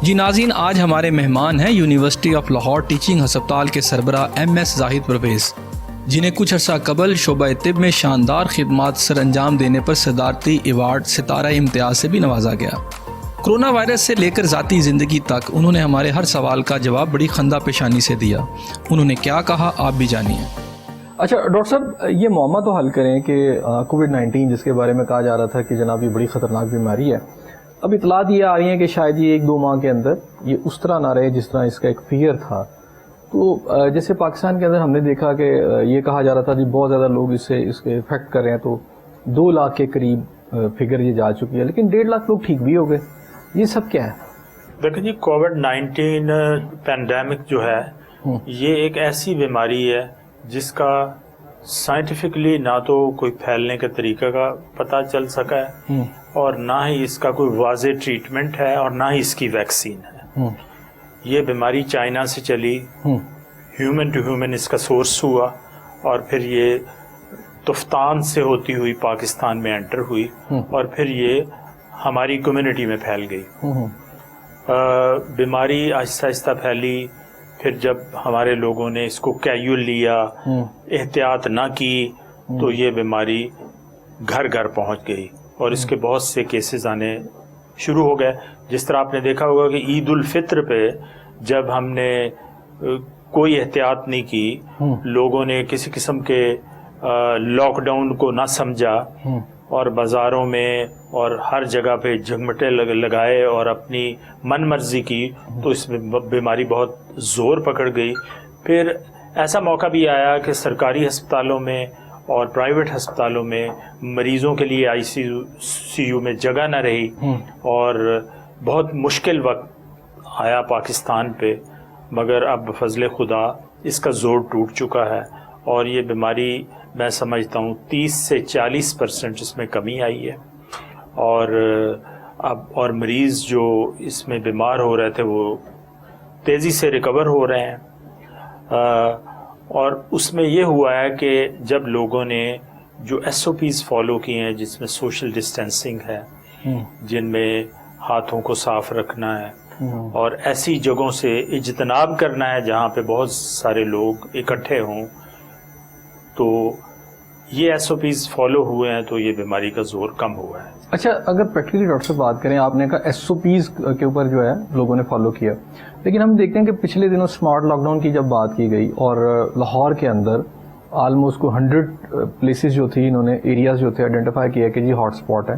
جی ناظرین، آج ہمارے مہمان ہیں یونیورسٹی آف لاہور ٹیچنگ ہسپتال کے سربراہ MS زاہد پرویز، جنہیں کچھ عرصہ قبل شعبہ طب میں شاندار خدمات سر انجام دینے پر صدارتی ایوارڈ ستارہ امتیاز سے بھی نوازا گیا۔ کرونا وائرس سے لے کر ذاتی زندگی تک انہوں نے ہمارے ہر سوال کا جواب بڑی خندہ پیشانی سے دیا۔ انہوں نے کیا کہا آپ بھی جانیے۔ اچھا ڈاکٹر صاحب، یہ معمہ تو حل کریں کہ کووڈ-19 جس کے بارے میں کہا جا رہا تھا کہ جناب یہ بڑی خطرناک بیماری ہے، اب اطلاعات یہ آ رہی ہیں کہ شاید یہ 1-2 ماہ کے اندر یہ اس طرح نہ رہے جس طرح اس کا ایک فیئر تھا۔ تو جیسے پاکستان کے اندر ہم نے دیکھا کہ یہ کہا جا رہا تھا کہ بہت زیادہ لوگ اس کے افیکٹ کر رہے ہیں، تو 2 لاکھ کے قریب فگر یہ جا چکی ہے، لیکن 1.5 لاکھ لوگ ٹھیک بھی ہو گئے۔ یہ سب کیا ہے؟ دیکھیں جی، کووڈ-19 پینڈیمک جو ہے یہ ایک ایسی بیماری ہے جس کا سائنٹیفکلی نہ تو کوئی پھیلنے کے طریقہ کا پتہ چل سکا ہے اور نہ ہی اس کا کوئی واضح ٹریٹمنٹ ہے اور نہ ہی اس کی ویکسین ہے۔ یہ بیماری چائنا سے چلی، ہیومن ٹو ہیومن اس کا سورس ہوا اور پھر یہ تفتان سے ہوتی ہوئی پاکستان میں انٹر ہوئی اور پھر یہ ہماری کمیونٹی میں پھیل گئی۔ بیماری آہستہ آہستہ پھیلی، پھر جب ہمارے لوگوں نے اس کو کیجول لیا، احتیاط نہ کی، تو یہ بیماری گھر گھر پہنچ گئی اور اس کے بہت سے کیسز آنے شروع ہو گئے۔ جس طرح آپ نے دیکھا ہوگا کہ عید الفطر پہ جب ہم نے کوئی احتیاط نہیں کی، لوگوں نے کسی قسم کے لاک ڈاؤن کو نہ سمجھا اور بازاروں میں اور ہر جگہ پہ جھگمٹے لگائے اور اپنی من مرضی کی، تو اس میں بیماری بہت زور پکڑ گئی۔ پھر ایسا موقع بھی آیا کہ سرکاری ہسپتالوں میں اور پرائیویٹ ہسپتالوں میں مریضوں کے لیے ICU میں جگہ نہ رہی اور بہت مشکل وقت آیا پاکستان پہ، مگر اب بفضل خدا اس کا زور ٹوٹ چکا ہے اور یہ بیماری میں سمجھتا ہوں 30 سے 40% اس میں کمی آئی ہے اور مریض جو اس میں بیمار ہو رہے تھے وہ تیزی سے ریکور ہو رہے ہیں۔ اور اس میں یہ ہوا ہے کہ جب لوگوں نے جو SOPs فالو کی ہیں، جس میں سوشل ڈسٹینسنگ ہے، جن میں ہاتھوں کو صاف رکھنا ہے اور ایسی جگہوں سے اجتناب کرنا ہے جہاں پہ بہت سارے لوگ اکٹھے ہوں، تو یہ SOPs فالو ہوئے ہیں تو یہ بیماری کا زور کم ہوا ہے۔ اچھا، اگر پریکٹیکلی ڈاکٹر سے بات کریں، آپ نے کہا SOPs کے اوپر جو ہے لوگوں نے فالو کیا، لیکن ہم دیکھتے ہیں کہ پچھلے دنوں اسمارٹ لاک ڈاؤن کی جب بات کی گئی اور لاہور کے اندر آلموسٹ کو 100 پلیسز جو تھی، انہوں نے ایریاز جو تھے آئیڈینٹیفائی کیا کہ جی ہاٹ اسپاٹ ہے،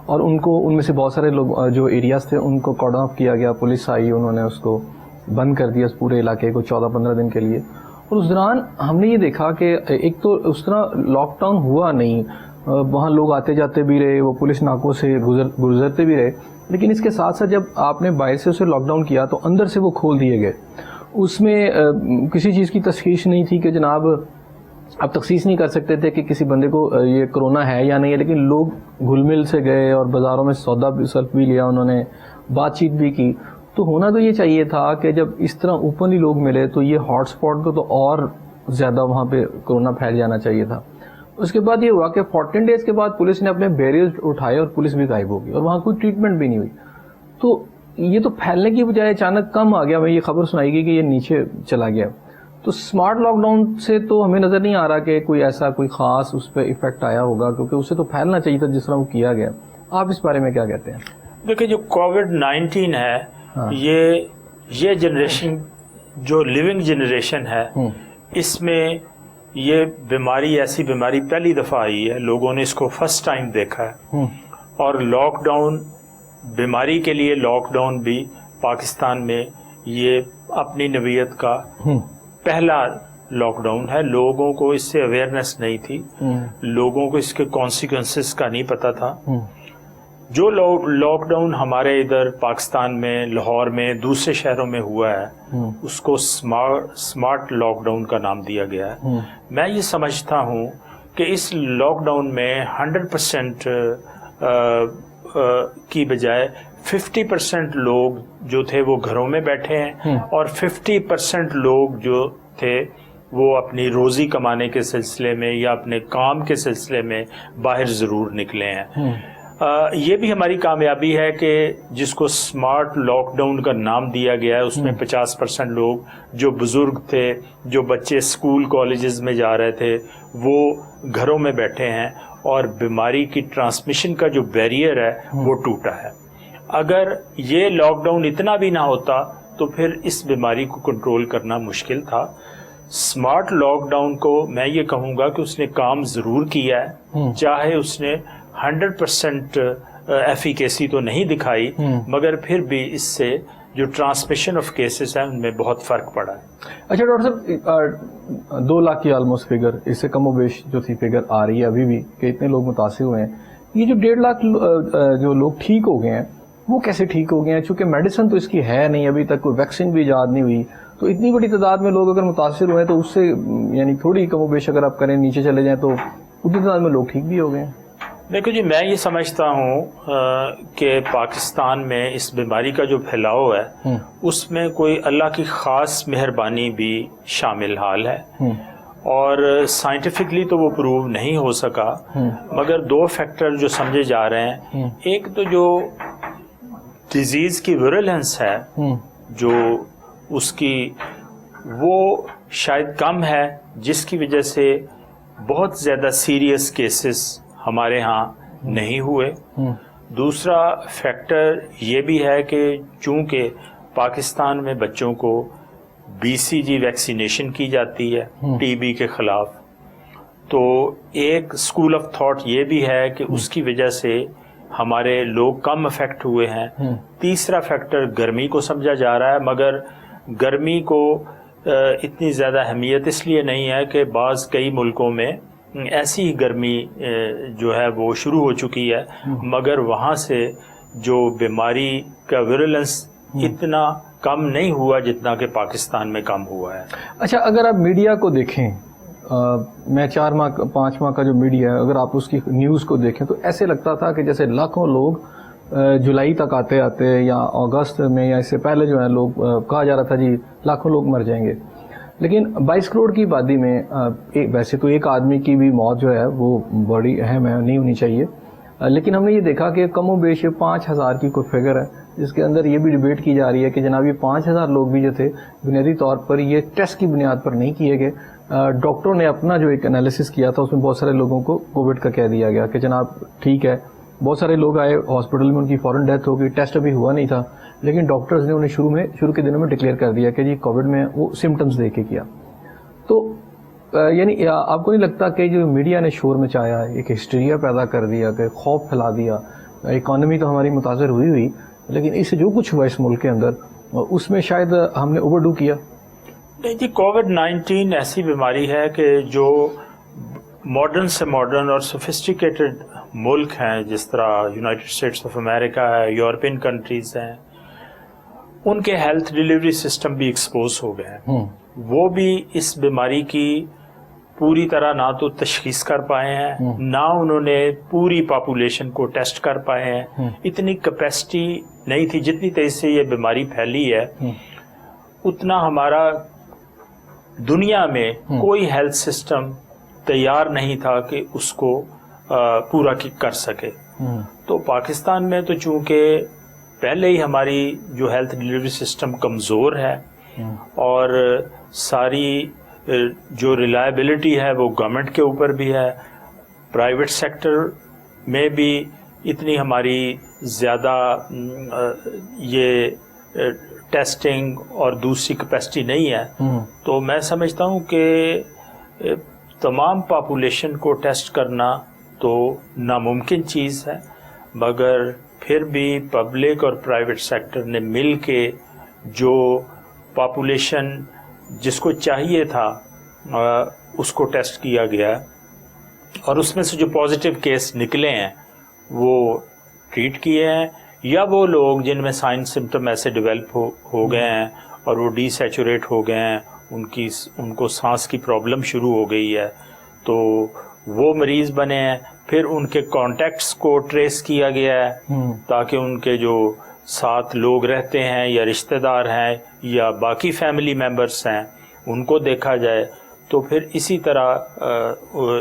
اور ان میں سے بہت سارے لوگ جو ایریاز تھے ان کو کارڈن آف کیا گیا، پولیس آئی، انہوں نے اس کو بند کر دیا اس پورے علاقے کو 14-15 دن کے لیے۔ اور اس دوران ہم نے یہ دیکھا کہ ایک تو اس طرح لاک ڈاؤن ہوا نہیں، وہاں لوگ آتے جاتے بھی رہے، وہ پولیس ناکوں سے گزرتے بھی رہے، لیکن اس کے ساتھ ساتھ جب آپ نے باہر سے اسے لاک ڈاؤن کیا تو اندر سے وہ کھول دیے گئے۔ اس میں کسی چیز کی تشخیص نہیں تھی کہ جناب آپ تخصیص نہیں کر سکتے تھے کہ کسی بندے کو یہ کرونا ہے یا نہیں ہے، لیکن لوگ گھل مل سے گئے اور بازاروں میں سودا بھی سلف بھی لیا، انہوں نے بات چیت بھی کی۔ تو ہونا تو یہ چاہیے تھا کہ جب اس طرح اوپنلی لوگ ملے تو یہ ہاٹ اسپاٹ کو تو اور زیادہ وہاں پہ کرونا پھیل جانا چاہیے تھا۔ اس کے بعد یہ ہوا کہ 14 ڈیز کے بعد پولیس نے اپنے بیریئر اٹھائے اور پولیس بھی غائب ہو گئی اور وہاں کوئی ٹریٹمنٹ بھی نہیں ہوئی۔ تو یہ تو پھیلنے کی بجائے اچانک کم آ گیا، ہمیں یہ خبر سنائی گئی کہ یہ نیچے چلا گیا۔ تو اسمارٹ لاک ڈاؤن سے تو ہمیں نظر نہیں آ رہا کہ کوئی ایسا کوئی خاص اس پہ ایفیکٹ آیا ہوگا، کیونکہ اسے تو پھیلنا چاہیے تھا جس طرح وہ کیا گیا۔ آپ اس بارے میں کیا کہتے ہیں؟ دیکھیں، جو کووڈ-19 ہے، یہ جنریشن جو لیونگ جنریشن ہے، اس میں یہ بیماری ایسی بیماری پہلی دفعہ آئی ہے، لوگوں نے اس کو فرسٹ ٹائم دیکھا ہے اور لاک ڈاؤن بیماری کے لیے لاک ڈاؤن بھی پاکستان میں یہ اپنی نوعیت کا پہلا لاک ڈاؤن ہے۔ لوگوں کو اس سے اویئرنیس نہیں تھی، لوگوں کو اس کے کانسیکوینسز کا نہیں پتا تھا۔ جو لاک ڈاؤن ہمارے ادھر پاکستان میں، لاہور میں، دوسرے شہروں میں ہوا ہے، اس کو اسمارٹ لاک ڈاؤن کا نام دیا گیا ہے۔ میں یہ سمجھتا ہوں کہ اس لاک ڈاؤن میں 100% کی بجائے 50% لوگ جو تھے وہ گھروں میں بیٹھے ہیں اور 50% لوگ جو تھے وہ اپنی روزی کمانے کے سلسلے میں یا اپنے کام کے سلسلے میں باہر ضرور نکلے ہیں۔ یہ بھی ہماری کامیابی ہے کہ جس کو اسمارٹ لاک ڈاؤن کا نام دیا گیا ہے اس میں 50% لوگ جو بزرگ تھے، جو بچے اسکول کالجز میں جا رہے تھے، وہ گھروں میں بیٹھے ہیں اور بیماری کی ٹرانسمیشن کا جو بیریئر ہے وہ ٹوٹا ہے۔ اگر یہ لاک ڈاؤن اتنا بھی نہ ہوتا تو پھر اس بیماری کو کنٹرول کرنا مشکل تھا۔ اسمارٹ لاک ڈاؤن کو میں یہ کہوں گا کہ اس نے کام ضرور کیا ہے، چاہے اس نے 100% ایفیکیسی تو نہیں دکھائی، مگر پھر بھی اس سے جو ٹرانسمیشن آف کیسز ہیں ان میں بہت فرق پڑا ہے۔ اچھا ڈاکٹر صاحب، 2 لاکھ کی آلموسٹ فگر، اس سے کم و بیش جو تھی فگر آ رہی ہے ابھی بھی کہ اتنے لوگ متاثر ہوئے ہیں، یہ جو 1.5 لاکھ جو لوگ ٹھیک ہو گئے ہیں وہ کیسے ٹھیک ہو گئے ہیں؟ چونکہ میڈیسن تو اس کی ہے نہیں، ابھی تک کوئی ویکسین بھی ایجاد نہیں ہوئی، تو اتنی بڑی تعداد میں لوگ اگر متاثر ہوئے ہیں تو اس سے یعنی تھوڑی کم و بیش اگر آپ کریں نیچے چلے جائیں تو اتنی تعداد میں لوگ ٹھیک بھی ہو گئے ہیں۔ دیکھو جی، میں یہ سمجھتا ہوں کہ پاکستان میں اس بیماری کا جو پھیلاؤ ہے اس میں کوئی اللہ کی خاص مہربانی بھی شامل حال ہے، اور سائنٹیفکلی تو وہ پروو نہیں ہو سکا، مگر 2 فیکٹر جو سمجھے جا رہے ہیں، ایک تو جو ڈیزیز کی ویرولنس ہے، جو اس کی وہ شاید کم ہے، جس کی وجہ سے بہت زیادہ سیریس کیسز ہمارے ہاں نہیں ہوئے۔ دوسرا فیکٹر یہ بھی ہے کہ چونکہ پاکستان میں بچوں کو BCG ویکسینیشن کی جاتی ہے ٹی بی کے خلاف، تو ایک اسکول آف تھاٹ یہ بھی ہے کہ اس کی وجہ سے ہمارے لوگ کم افیکٹ ہوئے ہیں۔ تیسرا فیکٹر گرمی کو سمجھا جا رہا ہے، مگر گرمی کو اتنی زیادہ اہمیت اس لیے نہیں ہے کہ کئی ملکوں میں ایسی ہی گرمی جو ہے وہ شروع ہو چکی ہے، مگر وہاں سے جو بیماری کا ویرولنس اتنا کم نہیں ہوا جتنا کہ پاکستان میں کم ہوا ہے۔ اچھا، اگر آپ میڈیا کو دیکھیں، میں 4 ماہ 5 ماہ کا جو میڈیا ہے، اگر آپ اس کی نیوز کو دیکھیں تو ایسے لگتا تھا کہ جیسے لاکھوں لوگ جولائی تک آتے یا اگست میں یا اس سے پہلے جو ہے لوگ کہا جا رہا تھا جی لاکھوں لوگ مر جائیں گے، لیکن 22 کروڑ کی آبادی میں ویسے تو ایک آدمی کی بھی موت جو ہے وہ بڑی اہم ہے، نہیں ہونی چاہیے، لیکن ہم نے یہ دیکھا کہ کم و بیش 5,000 کی کوئی فگر ہے، جس کے اندر یہ بھی ڈیبیٹ کی جا رہی ہے کہ جناب یہ 5,000 لوگ بھی جو تھے بنیادی طور پر یہ ٹیسٹ کی بنیاد پر نہیں کیے گئے۔ ڈاکٹروں نے اپنا جو ایک انالیسس کیا تھا اس میں بہت سارے لوگوں کو کووڈ کا کہہ دیا گیا کہ جناب ٹھیک ہے، بہت سارے لوگ آئے ہاسپٹل میں، ان کی فوراً ڈیتھ ہو گئی، ٹیسٹ ابھی ہوا نہیں تھا، لیکن ڈاکٹرز نے انہیں شروع کے دنوں میں ڈکلیئر کر دیا کہ جی کووڈ میں وہ سمٹمز دے کے کیا۔ تو یعنی آپ کو نہیں لگتا کہ جو میڈیا نے شور مچایا، ایک ہسٹیریا پیدا کر دیا، کہ خوف پھیلا دیا، اکانومی تو ہماری متاثر ہوئی، لیکن اس سے جو کچھ ہوا اس ملک کے اندر اس میں شاید ہم نے اوور ڈو کیا؟ نہیں جی، کووڈ-19 ایسی بیماری ہے کہ جو ماڈرن سے ماڈرن اور سوفسٹیکیٹڈ ملک ہیں، جس طرح یونائٹڈ اسٹیٹس آف امریکہ ہے، یورپین کنٹریز ہیں، ان کے ہیلتھ ڈیلیوری سسٹم بھی ایکسپوز ہو گئے ہیں۔ وہ بھی اس بیماری کی پوری طرح نہ تو تشخیص کر پائے ہیں، نہ انہوں نے پوری پاپولیشن کو ٹیسٹ کر پائے ہیں۔ اتنی کیپیسٹی نہیں تھی، جتنی تیزی سے یہ بیماری پھیلی ہے اتنا ہمارا دنیا میں کوئی ہیلتھ سسٹم تیار نہیں تھا کہ اس کو پورا کر سکے۔ تو پاکستان میں تو چونکہ پہلے ہی ہماری جو ہیلتھ ڈیلیوری سسٹم کمزور ہے اور ساری جو ریلائبلٹی ہے وہ گورنمنٹ کے اوپر بھی ہے، پرائیویٹ سیکٹر میں بھی اتنی ہماری زیادہ یہ ٹیسٹنگ اور دوسری کیپیسٹی نہیں ہے، تو میں سمجھتا ہوں کہ تمام پاپولیشن کو ٹیسٹ کرنا تو ناممکن چیز ہے، مگر پھر بھی پبلک اور پرائیویٹ سیکٹر نے مل کے جو پاپولیشن جس کو چاہیے تھا اس کو ٹیسٹ کیا گیا، اور اس میں سے جو پازیٹیو کیس نکلے ہیں وہ ٹریٹ کیے ہیں، یا وہ لوگ جن میں سائن سمٹم ایسے ڈیولپ ہو گئے ہیں اور وہ ڈی سیچوریٹ ہو گئے ہیں، ان کو سانس کی پرابلم شروع ہو گئی ہے، تو وہ مریض بنے ہیں، پھر ان کے کانٹیکٹس کو ٹریس کیا گیا ہے تاکہ ان کے جو ساتھ لوگ رہتے ہیں یا رشتہ دار ہیں یا باقی فیملی ممبرس ہیں ان کو دیکھا جائے، تو پھر اسی طرح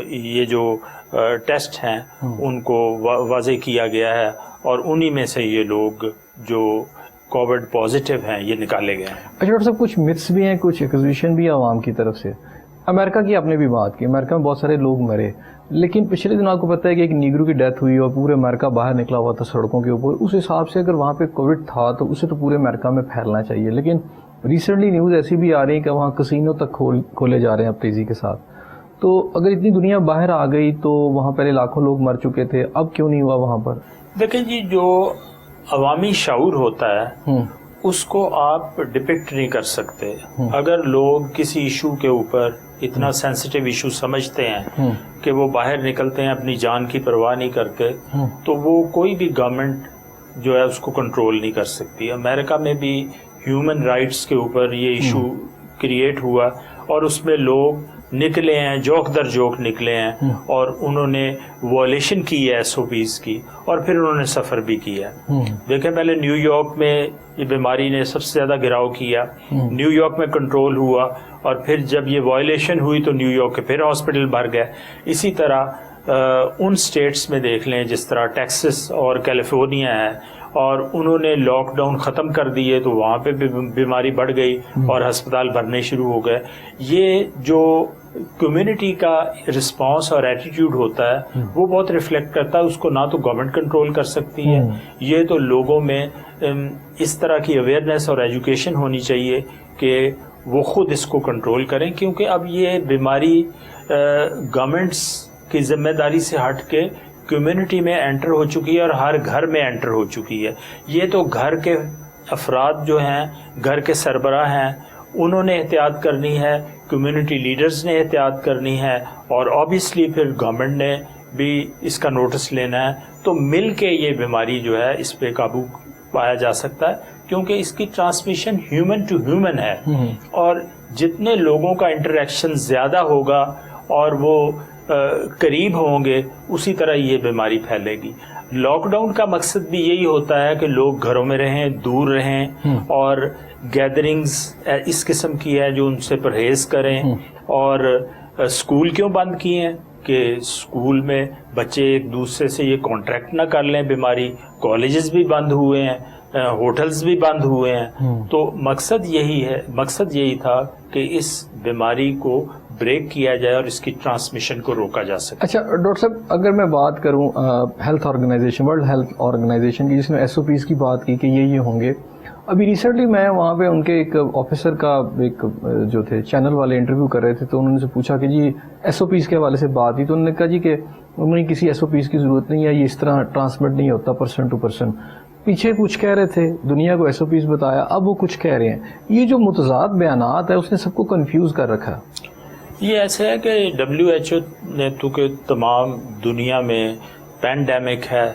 یہ جو ٹیسٹ ہیں ان کو واضح کیا گیا ہے اور انہی میں سے یہ لوگ جو کووڈ پازیٹیو ہیں یہ نکالے گئے ہیں. اچھا ڈاکٹر صاحب، کچھ متس بھی ہیں، کچھ ایکوزیشن بھی ہے عوام کی طرف سے. امریکہ کی آپ نے بھی بات کی، امریکہ میں بہت سارے لوگ مرے، لیکن پچھلے دنوں آپ کو پتہ ہے کہ ایک نیگرو کی ڈیتھ ہوئی اور پورے امریکہ باہر نکلا ہوا تھا سڑکوں کے اوپر. اس حساب سے اگر وہاں پہ کووڈ تھا تو اسے تو پورے امریکہ میں پھیلنا چاہیے، لیکن ریسنٹلی نیوز ایسی بھی آ رہی ہے کہ وہاں کسینوں تک کھولے جا رہے ہیں اب تیزی کے ساتھ. تو اگر اتنی دنیا باہر آ گئی تو وہاں پہلے لاکھوں لوگ مر چکے تھے، اب کیوں نہیں ہوا وہاں پر؟ دیکھیں جی، جو عوامی شعور ہوتا ہے اس کو آپ ڈپکٹ نہیں کر سکتے. اگر لوگ کسی ایشو کے اوپر اتنا سینسیٹیو ایشو سمجھتے ہیں کہ وہ باہر نکلتے ہیں اپنی جان کی پرواہ نہیں کرتے، تو وہ کوئی بھی گورنمنٹ جو ہے اس کو کنٹرول نہیں کر سکتی. امریکہ میں بھی ہیومن رائٹس کے اوپر یہ ایشو کریٹ ہوا اور اس میں لوگ نکلے ہیں، جوک در جوک نکلے ہیں اور انہوں نے وائلیشن کی ہے SOPs کی، اور پھر انہوں نے سفر بھی کیا. دیکھیں، پہلے نیو یارک میں یہ بیماری نے سب سے زیادہ گھراؤ کیا، نیو یارک میں کنٹرول ہوا، اور پھر جب یہ وائلیشن ہوئی تو نیو یارک کے پھر ہاسپٹل بھر گئے. اسی طرح ان سٹیٹس میں دیکھ لیں جس طرح ٹیکسس اور کیلیفورنیا ہے، اور انہوں نے لاک ڈاؤن ختم کر دیے تو وہاں پہ بھی بیماری بڑھ گئی اور ہسپتال بھرنے شروع ہو گئے. یہ جو کمیونٹی کا رسپانس اور ایٹیٹیوڈ ہوتا ہے وہ بہت ریفلیکٹ کرتا ہے. اس کو نہ تو گورنمنٹ کنٹرول کر سکتی ہے، یہ تو لوگوں میں اس طرح کی اویئرنیس اور ایجوکیشن ہونی چاہیے کہ وہ خود اس کو کنٹرول کریں، کیونکہ اب یہ بیماری گورنمنٹس کی ذمہ داری سے ہٹ کے کمیونٹی میں انٹر ہو چکی ہے اور ہر گھر میں انٹر ہو چکی ہے. یہ تو گھر کے افراد جو ہیں، گھر کے سربراہ ہیں، انہوں نے احتیاط کرنی ہے، کمیونٹی لیڈرز نے احتیاط کرنی ہے، اور آبویسلی پھر گورنمنٹ نے بھی اس کا نوٹس لینا ہے. تو مل کے یہ بیماری جو ہے اس پہ قابو پایا جا سکتا ہے، کیونکہ اس کی ٹرانسمیشن ہیومن ٹو ہیومن ہے، اور جتنے لوگوں کا انٹریکشن زیادہ ہوگا اور وہ قریب ہوں گے اسی طرح یہ بیماری پھیلے گی. لاک ڈاؤن کا مقصد بھی یہی ہوتا ہے کہ لوگ گھروں میں رہیں، دور رہیں، اور گیدرنگز اس قسم کی ہے جو ان سے پرہیز کریں. اور اسکول کیوں بند کیے ہیں کہ اسکول میں بچے ایک دوسرے سے یہ کانٹریکٹ نہ کر لیں بیماری. کالجز بھی بند ہوئے ہیں، ہوٹلز بھی بند ہوئے ہیں. تو مقصد یہی تھا کہ اس بیماری کو بریک کیا جائے اور اس کی ٹرانسمیشن کو روکا جا سکے. اچھا ڈاکٹر صاحب، اگر میں بات کروں health organization, world health organization کی، جس نے SOPs کی بات کی کہ یہ ہوں گے، ابھی ریسنٹلی میں وہاں پہ ان کے ایک آفیسر کا ایک جو تھے چینل والے انٹرویو کر رہے تھے، تو انہوں نے سے پوچھا کہ جی SOPs کے حوالے سے بات کی، تو انہوں نے کہا جی کہ انہیں کسی SOPs کی ضرورت نہیں ہے، یہ اس طرح ٹرانسمٹ نہیں ہوتا پرسن ٹو پرسن. پیچھے کچھ کہہ رہے تھے، دنیا کو SOPs بتایا، اب وہ کچھ کہہ رہے ہیں. یہ جو متضاد بیانات ہے اس نے سب کو کنفیوز کر رکھا. یہ ایسے ہے کہ WHO نے تو کہ تمام دنیا میں پینڈیمک ہے،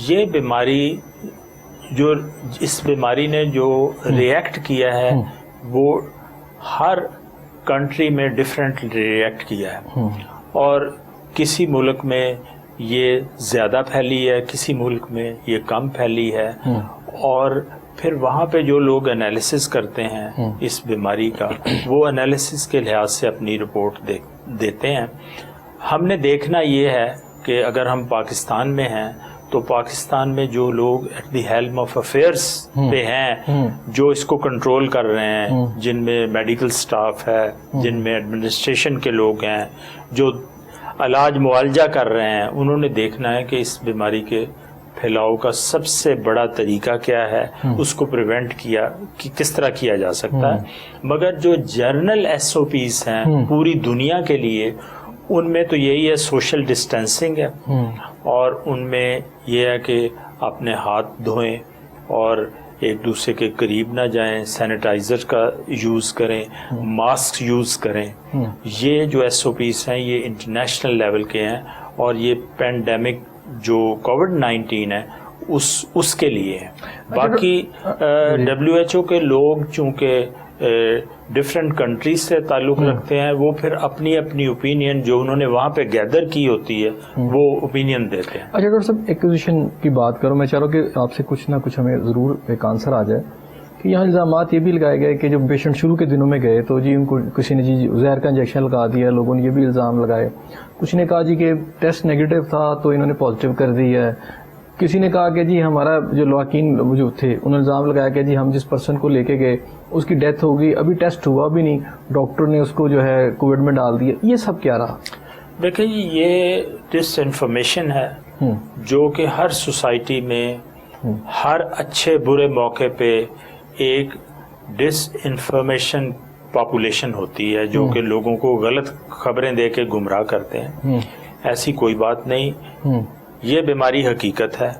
یہ بیماری جو اس بیماری نے جو ریئیکٹ کیا ہے وہ ہر کنٹری میں ڈیفرنٹ ریئیکٹ کیا ہے، اور کسی ملک میں یہ زیادہ پھیلی ہے، کسی ملک میں یہ کم پھیلی ہے. اور پھر وہاں پہ جو لوگ انالیسس کرتے ہیں اس بیماری کا، وہ انالیسس کے لحاظ سے اپنی رپورٹ دیتے ہیں. ہم نے دیکھنا یہ ہے کہ اگر ہم پاکستان میں ہیں تو پاکستان میں جو لوگ at the helm of affairs پہ ہیں، جو اس کو کنٹرول کر رہے ہیں، جن میں میڈیکل سٹاف ہے، جن میں ایڈمنسٹریشن کے لوگ ہیں، جو علاج معالجہ کر رہے ہیں، انہوں نے دیکھنا ہے کہ اس بیماری کے پھیلاؤ کا سب سے بڑا طریقہ کیا ہے، اس کو پریونٹ کس طرح کیا جا سکتا ہے. مگر جو جرنل SOPs ہیں پوری دنیا کے لیے، ان میں تو یہی ہے سوشل ڈسٹینسنگ ہے، اور ان میں یہ ہے کہ اپنے ہاتھ دھوئیں اور ایک دوسرے کے قریب نہ جائیں، سینیٹائزر کا یوز کریں، ماسک یوز کریں. یہ جو SOPs ہیں یہ انٹرنیشنل لیول کے ہیں، اور یہ پینڈیمک جو COVID-19 ہے اس کے لیے ہے. باقی WHO کے لوگ چونکہ ڈفرینٹ کنٹریز سے تعلق رکھتے ہیں، وہ پھر اپنی اپنی اوپینین جو انہوں نے وہاں پہ گیدر کی ہوتی ہے وہ اوپینین دیتے ہیں. اچھا ڈاکٹر صاحب، ایکوزیشن کی بات کرو، میں چاہ رہا ہوں کہ آپ سے کچھ نہ کچھ ہمیں ضرور ایک آنسر آ جائے. کہ یہاں الزامات یہ بھی لگائے گئے کہ جب پیشنٹ شروع کے دنوں میں گئے تو جی ان کو کسی نے جی زہر کا انجیکشن لگا دیا, لوگوں نے یہ بھی الزام لگائے. کچھ نے کہا جی کہ ٹیسٹ نیگیٹو تھا تو انہوں نے پازیٹیو کر دی ہے. کسی نے کہا کہ جی ہمارا جو لواکین جو تھے انہوں نے الزام لگایا کہ جی ہم جس پرسن کو لے کے گئے اس کی ڈیتھ ہو گئی, ابھی ٹیسٹ ہوا بھی نہیں, ڈاکٹر نے اس کو جو ہے کووڈ میں ڈال دیا. یہ سب کیا رہا؟ دیکھیں جی یہ ڈس انفارمیشن ہے جو کہ ہر سوسائٹی میں ہر اچھے برے موقع پہ ایک ڈس انفارمیشن پاپولیشن ہوتی ہے جو کہ لوگوں کو غلط خبریں دے کے گمراہ کرتے ہیں. ایسی کوئی بات نہیں, یہ بیماری حقیقت ہے.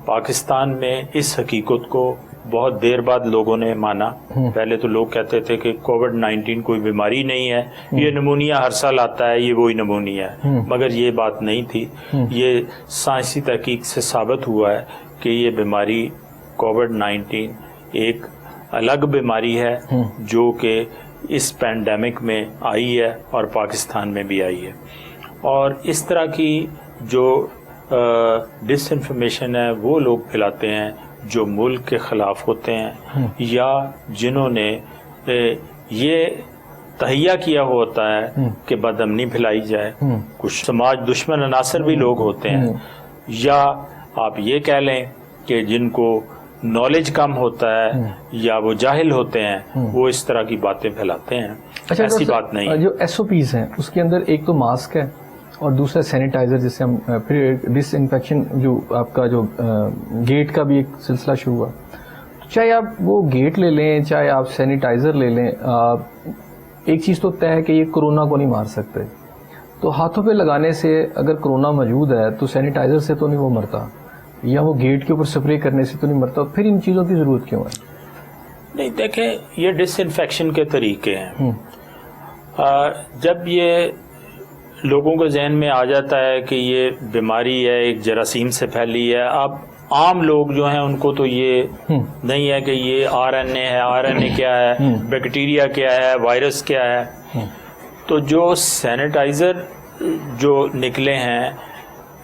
پاکستان میں اس حقیقت کو بہت دیر بعد لوگوں نے مانا. پہلے تو لوگ کہتے تھے کہ کووڈ-19 کوئی بیماری نہیں ہے, یہ نمونیا ہر سال آتا ہے, یہ وہی نمونیا ہے, مگر یہ بات نہیں تھی. یہ سائنسی تحقیق سے ثابت ہوا ہے کہ یہ بیماری کووڈ-19 ایک الگ بیماری ہے جو کہ اس پینڈیمک میں آئی ہے اور پاکستان میں بھی آئی ہے. اور اس طرح کی جو ڈس انفارمیشن ہے وہ لوگ پھیلاتے ہیں جو ملک کے خلاف ہوتے ہیں یا جنہوں نے یہ تہیہ کیا ہوتا ہے کہ بدامنی پھیلائی جائے. کچھ سماج دشمن عناصر بھی لوگ ہوتے ہیں, یا آپ یہ کہہ لیں کہ جن کو نالج کم ہوتا ہے یا وہ جاہل ہوتے ہیں, وہ اس طرح کی باتیں پھیلاتے ہیں. ایسی بات نہیں. جو ایس او پیز ہیں اس کے اندر ایک تو ماسک ہے اور دوسرا سینیٹائزر جس سے ہم پھر ڈس انفیکشن جو آپ کا جو گیٹ کا بھی ایک سلسلہ شروع ہوا. چاہے آپ وہ گیٹ لے لیں چاہے آپ سینیٹائزر لے لیں, ایک چیز تو طے ہے کہ یہ کرونا کو نہیں مار سکتے. تو ہاتھوں پہ لگانے سے اگر کرونا موجود ہے تو سینیٹائزر سے تو نہیں وہ مرتا, یا وہ گیٹ کے اوپر سپرے کرنے سے تو نہیں مرتا. پھر ان چیزوں کی ضرورت کیوں ہے؟ نہیں دیکھیں, یہ ڈس انفیکشن کے طریقے ہیں. جب یہ لوگوں کے ذہن میں آ جاتا ہے کہ یہ بیماری ہے ایک جراثیم سے پھیلی ہے, اب عام لوگ جو ہیں ان کو تو یہ نہیں ہے کہ یہ آر این اے ہے, آر این اے کیا ہے, بیکٹیریا کیا ہے, وائرس کیا ہے. تو جو سینیٹائزر جو نکلے ہیں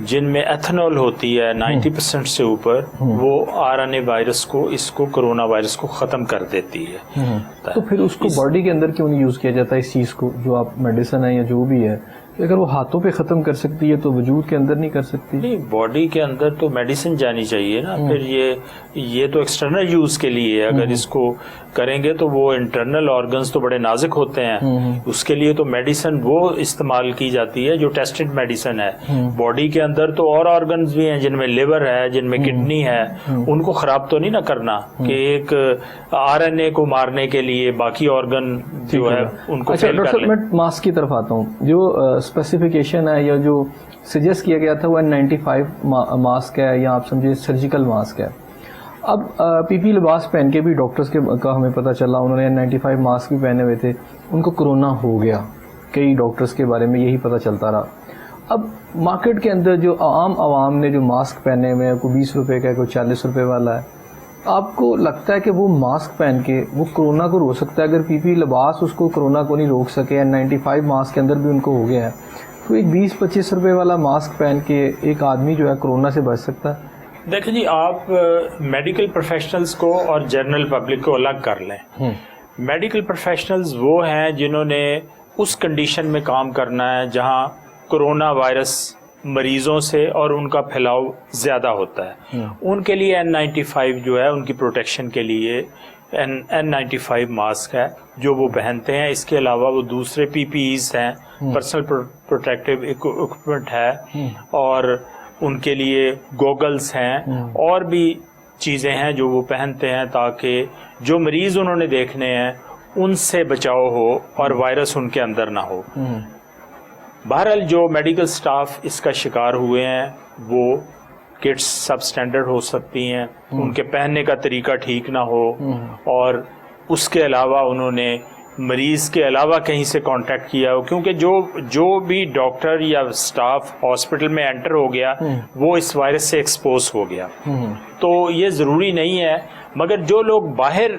جن میں ایتھنول ہوتی ہے 90% سے اوپر, وہ آر این اے وائرس کو اس کو کرونا وائرس کو ختم کر دیتی ہے. تو پھر اس کو باڈی کے اندر کیوں نہیں یوز کیا جاتا اس چیز کو, جو آپ میڈیسن ہے یا جو بھی ہے, اگر وہ ہاتھوں پہ ختم کر سکتی ہے تو وجود کے اندر نہیں کر سکتی؟ نہیں, باڈی کے اندر تو میڈیسن جانی چاہیے نا. پھر یہ تو ایکسٹرنل یوز کے لیے ہے. اگر اس کو کریں گے تو وہ انٹرنل آرگنز تو بڑے نازک ہوتے ہیں, اس کے لیے تو میڈیسن وہ استعمال کی جاتی ہے جو ٹیسٹڈ میڈیسن ہے. باڈی کے اندر تو اور آرگنز بھی ہیں جن میں لیور ہے, جن میں کڈنی ہے, ان کو خراب تو نہیں نہ کرنا کہ ایک آر این اے کو مارنے کے لیے باقی آرگن جو ہے ان کو فیل کر لیں. میں ماسک کی طرف آتا ہوں. جو اسپیسیفکیشن ہے یا جو سجیسٹ کیا گیا تھا وہ N95 ماسک ہے, یا آپ سمجھے سرجیکل ماسک ہے. اب پی پی لباس پہن کے بھی ڈاکٹرز کا ہمیں پتہ چلا انہوں نے N95 ماسک بھی پہنے ہوئے تھے, ان کو کرونا ہو گیا. کئی ڈاکٹرز کے بارے میں یہی پتہ چلتا رہا. اب مارکیٹ کے اندر جو عام عوام نے جو ماسک پہنے ہوئے ہیں, کوئی 20 روپے کا ہے, کوئی 40 روپے والا ہے, آپ کو لگتا ہے کہ وہ ماسک پہن کے وہ کرونا کو روک سکتا ہے؟ اگر پی پی لباس اس کو کرونا کو نہیں روک سکے, N95 ماسک کے اندر بھی ان کو ہو گیا ہے, تو ایک 20-25 روپے والا ماسک پہن کے ایک آدمی جو ہے کرونا سے بچ سکتا ہے؟ دیکھیں جی, آپ میڈیکل پروفیشنلز کو اور جنرل پبلک کو الگ کر لیں. میڈیکل پروفیشنلز وہ ہیں جنہوں نے اس کنڈیشن میں کام کرنا ہے جہاں کرونا وائرس مریضوں سے اور ان کا پھیلاؤ زیادہ ہوتا ہے. ان کے لیے N95 جو ہے ان کی پروٹیکشن کے لیے N95 ماسک ہے جو وہ پہنتے ہیں. اس کے علاوہ وہ دوسرے پی پی ایز ہیں, پرسنل پروٹیکٹیو اکوپمنٹ ہے, اور ان کے لیے گوگلز ہیں, اور بھی چیزیں ہیں جو وہ پہنتے ہیں تاکہ جو مریض انہوں نے دیکھنے ہیں ان سے بچاؤ ہو اور وائرس ان کے اندر نہ ہو. بہرحال جو میڈیکل سٹاف اس کا شکار ہوئے ہیں وہ کٹس سب سٹینڈرڈ ہو سکتی ہیں, ان کے پہننے کا طریقہ ٹھیک نہ ہو, اور اس کے علاوہ انہوں نے مریض کے علاوہ کہیں سے کانٹیکٹ کیا ہو, کیونکہ جو بھی ڈاکٹر یا سٹاف ہاسپٹل میں انٹر ہو گیا وہ اس وائرس سے ایکسپوز ہو گیا. تو یہ ضروری نہیں ہے, مگر جو لوگ باہر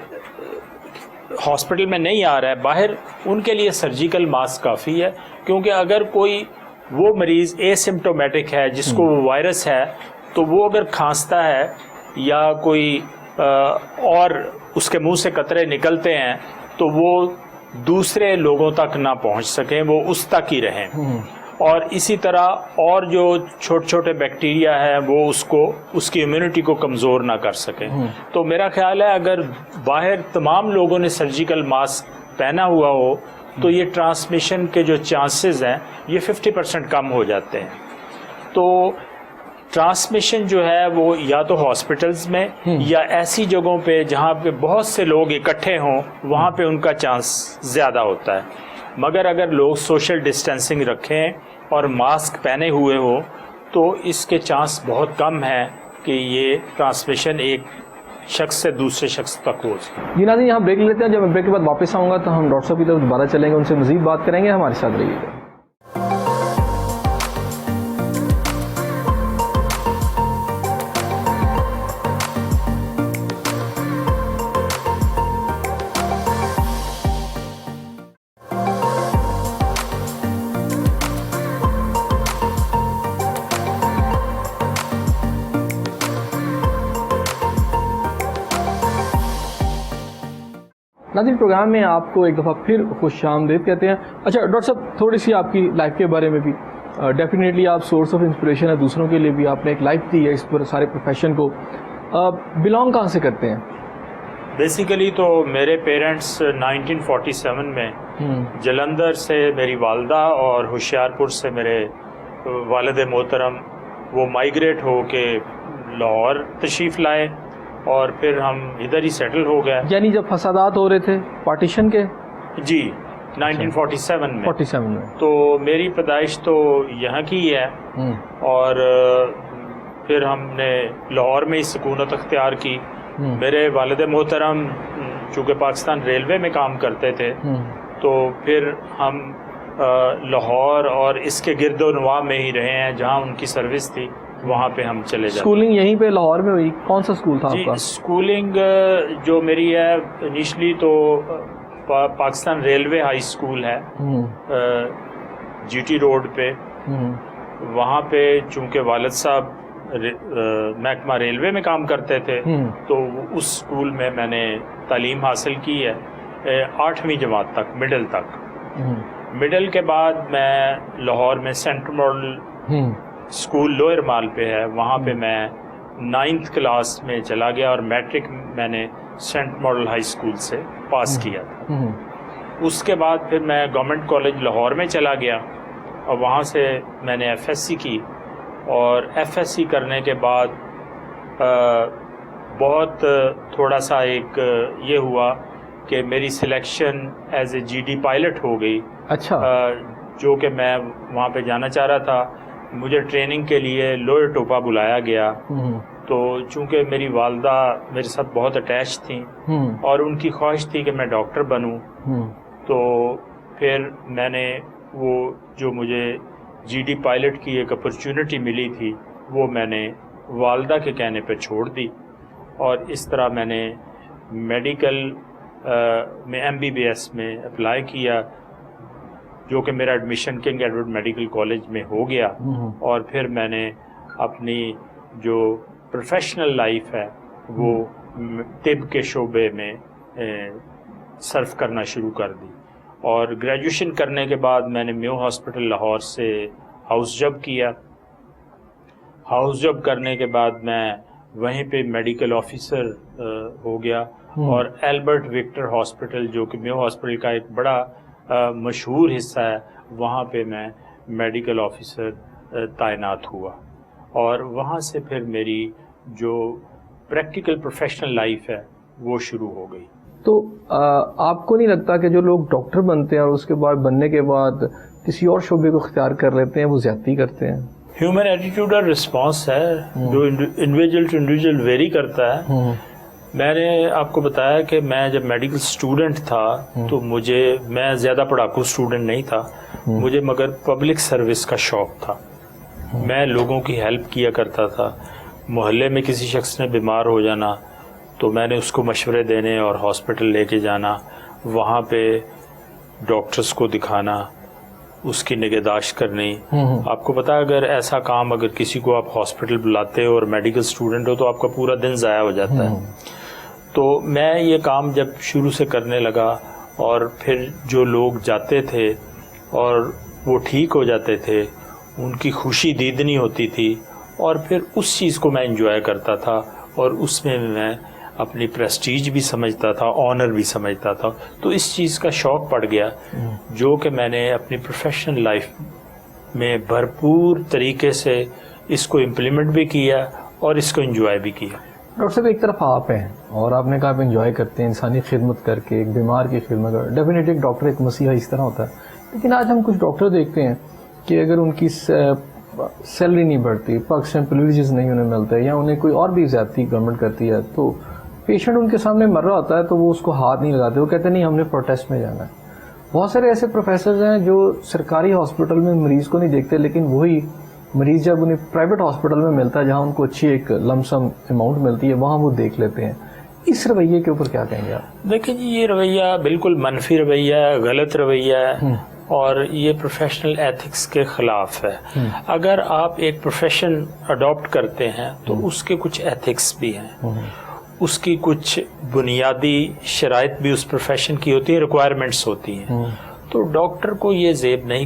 ہاسپٹل میں نہیں آ رہا ہے باہر, ان کے لیے سرجیکل ماسک کافی ہے. کیونکہ اگر کوئی وہ مریض اے سمٹومیٹک ہے جس کو وہ وائرس ہے, تو وہ اگر کھانستا ہے یا کوئی اور اس کے منہ سے قطرے نکلتے ہیں تو وہ دوسرے لوگوں تک نہ پہنچ سکیں, وہ اس تک ہی رہیں. اور اسی طرح اور جو چھوٹے چھوٹے بیکٹیریا ہیں وہ اس کی امیونٹی کو کمزور نہ کر سکیں. تو میرا خیال ہے اگر باہر تمام لوگوں نے سرجیکل ماسک پہنا ہوا ہو تو یہ ٹرانسمیشن کے جو چانسز ہیں یہ 50% کم ہو جاتے ہیں. تو ٹرانسمیشن جو ہے وہ یا تو ہاسپٹلز میں یا ایسی جگہوں پہ جہاں پہ بہت سے لوگ اکٹھے ہوں وہاں پہ ان کا چانس زیادہ ہوتا ہے. مگر اگر لوگ سوشل ڈسٹینسنگ رکھیں اور ماسک پہنے ہوئے ہو تو اس کے چانس بہت کم ہے کہ یہ ٹرانسمیشن ایک شخص سے دوسرے شخص تک ہو. جی ناظرین, یہاں بریک لیتے ہیں. جب میں بریک کے بعد واپس آؤں گا تو ہم ڈاکٹر صاحب کی طرف دوبارہ چلیں گے, ان سے مزید بات کریں گے. ہمارے ساتھ رہیے گا. ناظرین, پروگرام میں آپ کو ایک دفعہ پھر خوش آمدید کہتے ہیں. اچھا ڈاکٹر صاحب, تھوڑی سی آپ کی لائف کے بارے میں بھی. ڈیفینیٹلی آپ سورس آف انسپریشن ہے دوسروں کے لیے بھی, آپ نے ایک لائف دی ہے اس پر سارے پروفیشن کو. بلانگ کہاں سے کرتے ہیں؟ بیسیکلی تو میرے پیرنٹس 1947 میں جلندھر سے میری والدہ اور ہوشیارپور سے میرے والد محترم وہ مائیگریٹ ہو کے لاہور تشریف لائے اور پھر ہم ادھر ہی سیٹل ہو گئے. یعنی جب فسادات ہو رہے تھے پارٹیشن کے؟ جی 1947 میں. تو میری پیدائش تو یہاں کی ہے اور پھر ہم نے لاہور میں ہی سکونت اختیار کی. میرے والد محترم چونکہ پاکستان ریلوے میں کام کرتے تھے تو پھر ہم لاہور اور اس کے گرد و نواح میں ہی رہے ہیں جہاں ان کی سروس تھی, وہاں پہ ہم چلے جاتے. اسکولنگ یہیں پہ لاہور میں ہوئی؟ کون سا اسکول تھا آپ کا؟ اسکولنگ جو میری ہے انیشلی تو پاکستان ریلوے ہائی اسکول ہے جی ٹی روڈ پہ. وہاں پہ چونکہ والد صاحب محکمہ ریلوے میں کام کرتے تھے تو اس اسکول میں نے تعلیم حاصل کی ہے 8ویں جماعت تک, مڈل تک. مڈل کے بعد میں لاہور میں سینٹرل ماڈل اسکول لوئر مال پہ ہے, وہاں پہ میں 9th کلاس میں چلا گیا اور میٹرک میں نے سینٹ ماڈل ہائی اسکول سے پاس کیا تھا. اس کے بعد پھر میں گورنمنٹ کالج لاہور میں چلا گیا اور وہاں سے میں نے ایف ایس سی کی. اور ایف ایس سی کرنے کے بعد بہت تھوڑا سا ایک یہ ہوا کہ میری selection as a G D pilot ہو گئی. اچھا. جو کہ میں وہاں پہ جانا چاہ رہا تھا. مجھے ٹریننگ کے لیے لوئر ٹوپا بلایا گیا. تو چونکہ میری والدہ میرے ساتھ بہت اٹیچ تھیں اور ان کی خواہش تھی کہ میں ڈاکٹر بنوں, تو پھر میں نے وہ جو مجھے جی ڈی پائلٹ کی ایک اپرچونٹی ملی تھی وہ میں نے والدہ کے کہنے پہ چھوڑ دی. اور اس طرح میں نے میڈیکل میں ایم بی بی ایس میں اپلائی کیا جو کہ میرا admission king Edward medical college میں ہو گیا. اور پھر میں نے اپنی جو پروفیشنل لائف ہے وہ طب کے شعبے میں صرف کرنا شروع کر دی. اور گریجویشن کرنے کے بعد میں نے میو ہاسپٹل لاہور سے ہاؤس جاب کیا. ہاؤس جاب کرنے کے بعد میں وہیں پہ میڈیکل آفیسر ہو گیا اور ایلبرٹ وکٹر ہاسپٹل جو کہ میو ہاسپٹل کا ایک بڑا مشہور حصہ ہے وہاں پہ میں میڈیکل آفیسر تعینات ہوا. اور وہاں سے پھر میری جو پریکٹیکل پروفیشنل لائف ہے وہ شروع ہو گئی. تو آپ کو نہیں لگتا کہ جو لوگ ڈاکٹر بنتے ہیں اور اس کے بعد بننے کے بعد کسی اور شعبے کو اختیار کر لیتے ہیں وہ زیادتی کرتے ہیں؟ ہیومن ایٹیٹیوڈ اور رسپانس ہے جو انڈیویجول ٹو انڈیویجول ویری کرتا ہے. میں نے آپ کو بتایا کہ میں جب میڈیکل اسٹوڈنٹ تھا تو میں زیادہ پڑھاکو اسٹوڈنٹ نہیں تھا, مجھے مگر پبلک سروس کا شوق تھا. میں لوگوں کی ہیلپ کیا کرتا تھا. محلے میں کسی شخص نے بیمار ہو جانا تو میں نے اس کو مشورے دینے اور ہاسپٹل لے کے جانا, وہاں پہ ڈاکٹرز کو دکھانا, اس کی نگہداشت کرنی. آپ کو پتا اگر ایسا کام اگر کسی کو آپ ہاسپٹل بلاتے ہو اور میڈیکل اسٹوڈنٹ ہو تو آپ کا پورا دن ضائع ہو جاتا ہے. تو میں یہ کام جب شروع سے کرنے لگا اور پھر جو لوگ جاتے تھے اور وہ ٹھیک ہو جاتے تھے ان کی خوشی دیدنی ہوتی تھی اور پھر اس چیز کو میں انجوائے کرتا تھا اور اس میں اپنی پریسٹیج بھی سمجھتا تھا, آنر بھی سمجھتا تھا. تو اس چیز کا شوق پڑ گیا جو کہ میں نے اپنی پروفیشنل لائف میں بھرپور طریقے سے اس کو امپلیمنٹ بھی کیا اور اس کو انجوائے بھی کیا. ڈاکٹر صاحب ایک طرف آپ ہیں اور آپ نے کہا آپ انجوائے کرتے ہیں انسانی خدمت کر کے, ایک بیمار کی خدمت کر, ڈیفینیٹلی ایک ڈاکٹر ایک مسیحا اس طرح ہوتا ہے. لیکن آج ہم کچھ ڈاکٹر دیکھتے ہیں کہ اگر ان کی سیلری نہیں بڑھتی, پاکستان پریویلیجز نہیں انہیں ملتے یا انہیں کوئی اور بھی زیادتی گورنمنٹ کرتی ہے تو پیشنٹ ان کے سامنے مر رہا ہوتا ہے تو وہ اس کو ہاتھ نہیں لگاتے, وہ کہتے ہیں نہیں ہم نے پروٹیسٹ میں جانا ہے. بہت سارے ایسے پروفیسرز ہیں جو سرکاری ہاسپٹل میں مریض کو نہیں دیکھتے لیکن وہی مریض جب انہیں پرائیویٹ ہاسپٹل میں ملتا ہے جہاں ان کو اچھی ایک لمسم اماؤنٹ ملتی ہے وہاں وہ دیکھ لیتے ہیں. اس رویے کے اوپر کیا کہیں گے آپ؟ دیکھیں جی, یہ رویہ بالکل منفی رویہ ہے, غلط رویہ ہے اور یہ پروفیشنل ایتھکس کے خلاف ہے. اگر آپ ایک پروفیشن اڈاپٹ کرتے ہیں تو اس کے کچھ ایتھکس بھی ہیں, اس کی کچھ بنیادی شرائط بھی اس پروفیشن کی ہوتی ہیں, ریکوائرمنٹس ہوتی ہیں. تو ڈاکٹر کو یہ زیب نہیں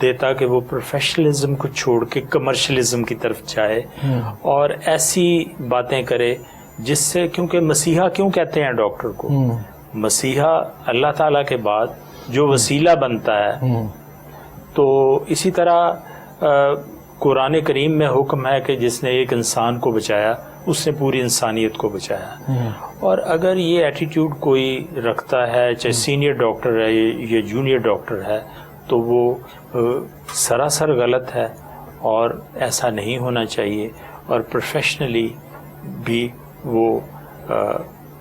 دیتا کہ وہ پروفیشنلزم کو چھوڑ کے کمرشلزم کی طرف جائے اور ایسی باتیں کرے جس سے, کیونکہ مسیحا کیوں کہتے ہیں ڈاکٹر کو؟ مسیحا اللہ تعالیٰ کے بعد جو وسیلہ بنتا ہے. تو اسی طرح قرآن کریم میں حکم ہے کہ جس نے ایک انسان کو بچایا اس نے پوری انسانیت کو بچایا. اور اگر یہ ایٹیٹیوڈ کوئی رکھتا ہے, چاہے سینئر ڈاکٹر ہے یا جونیئر ڈاکٹر ہے, تو وہ سراسر غلط ہے اور ایسا نہیں ہونا چاہیے اور پروفیشنلی بھی وہ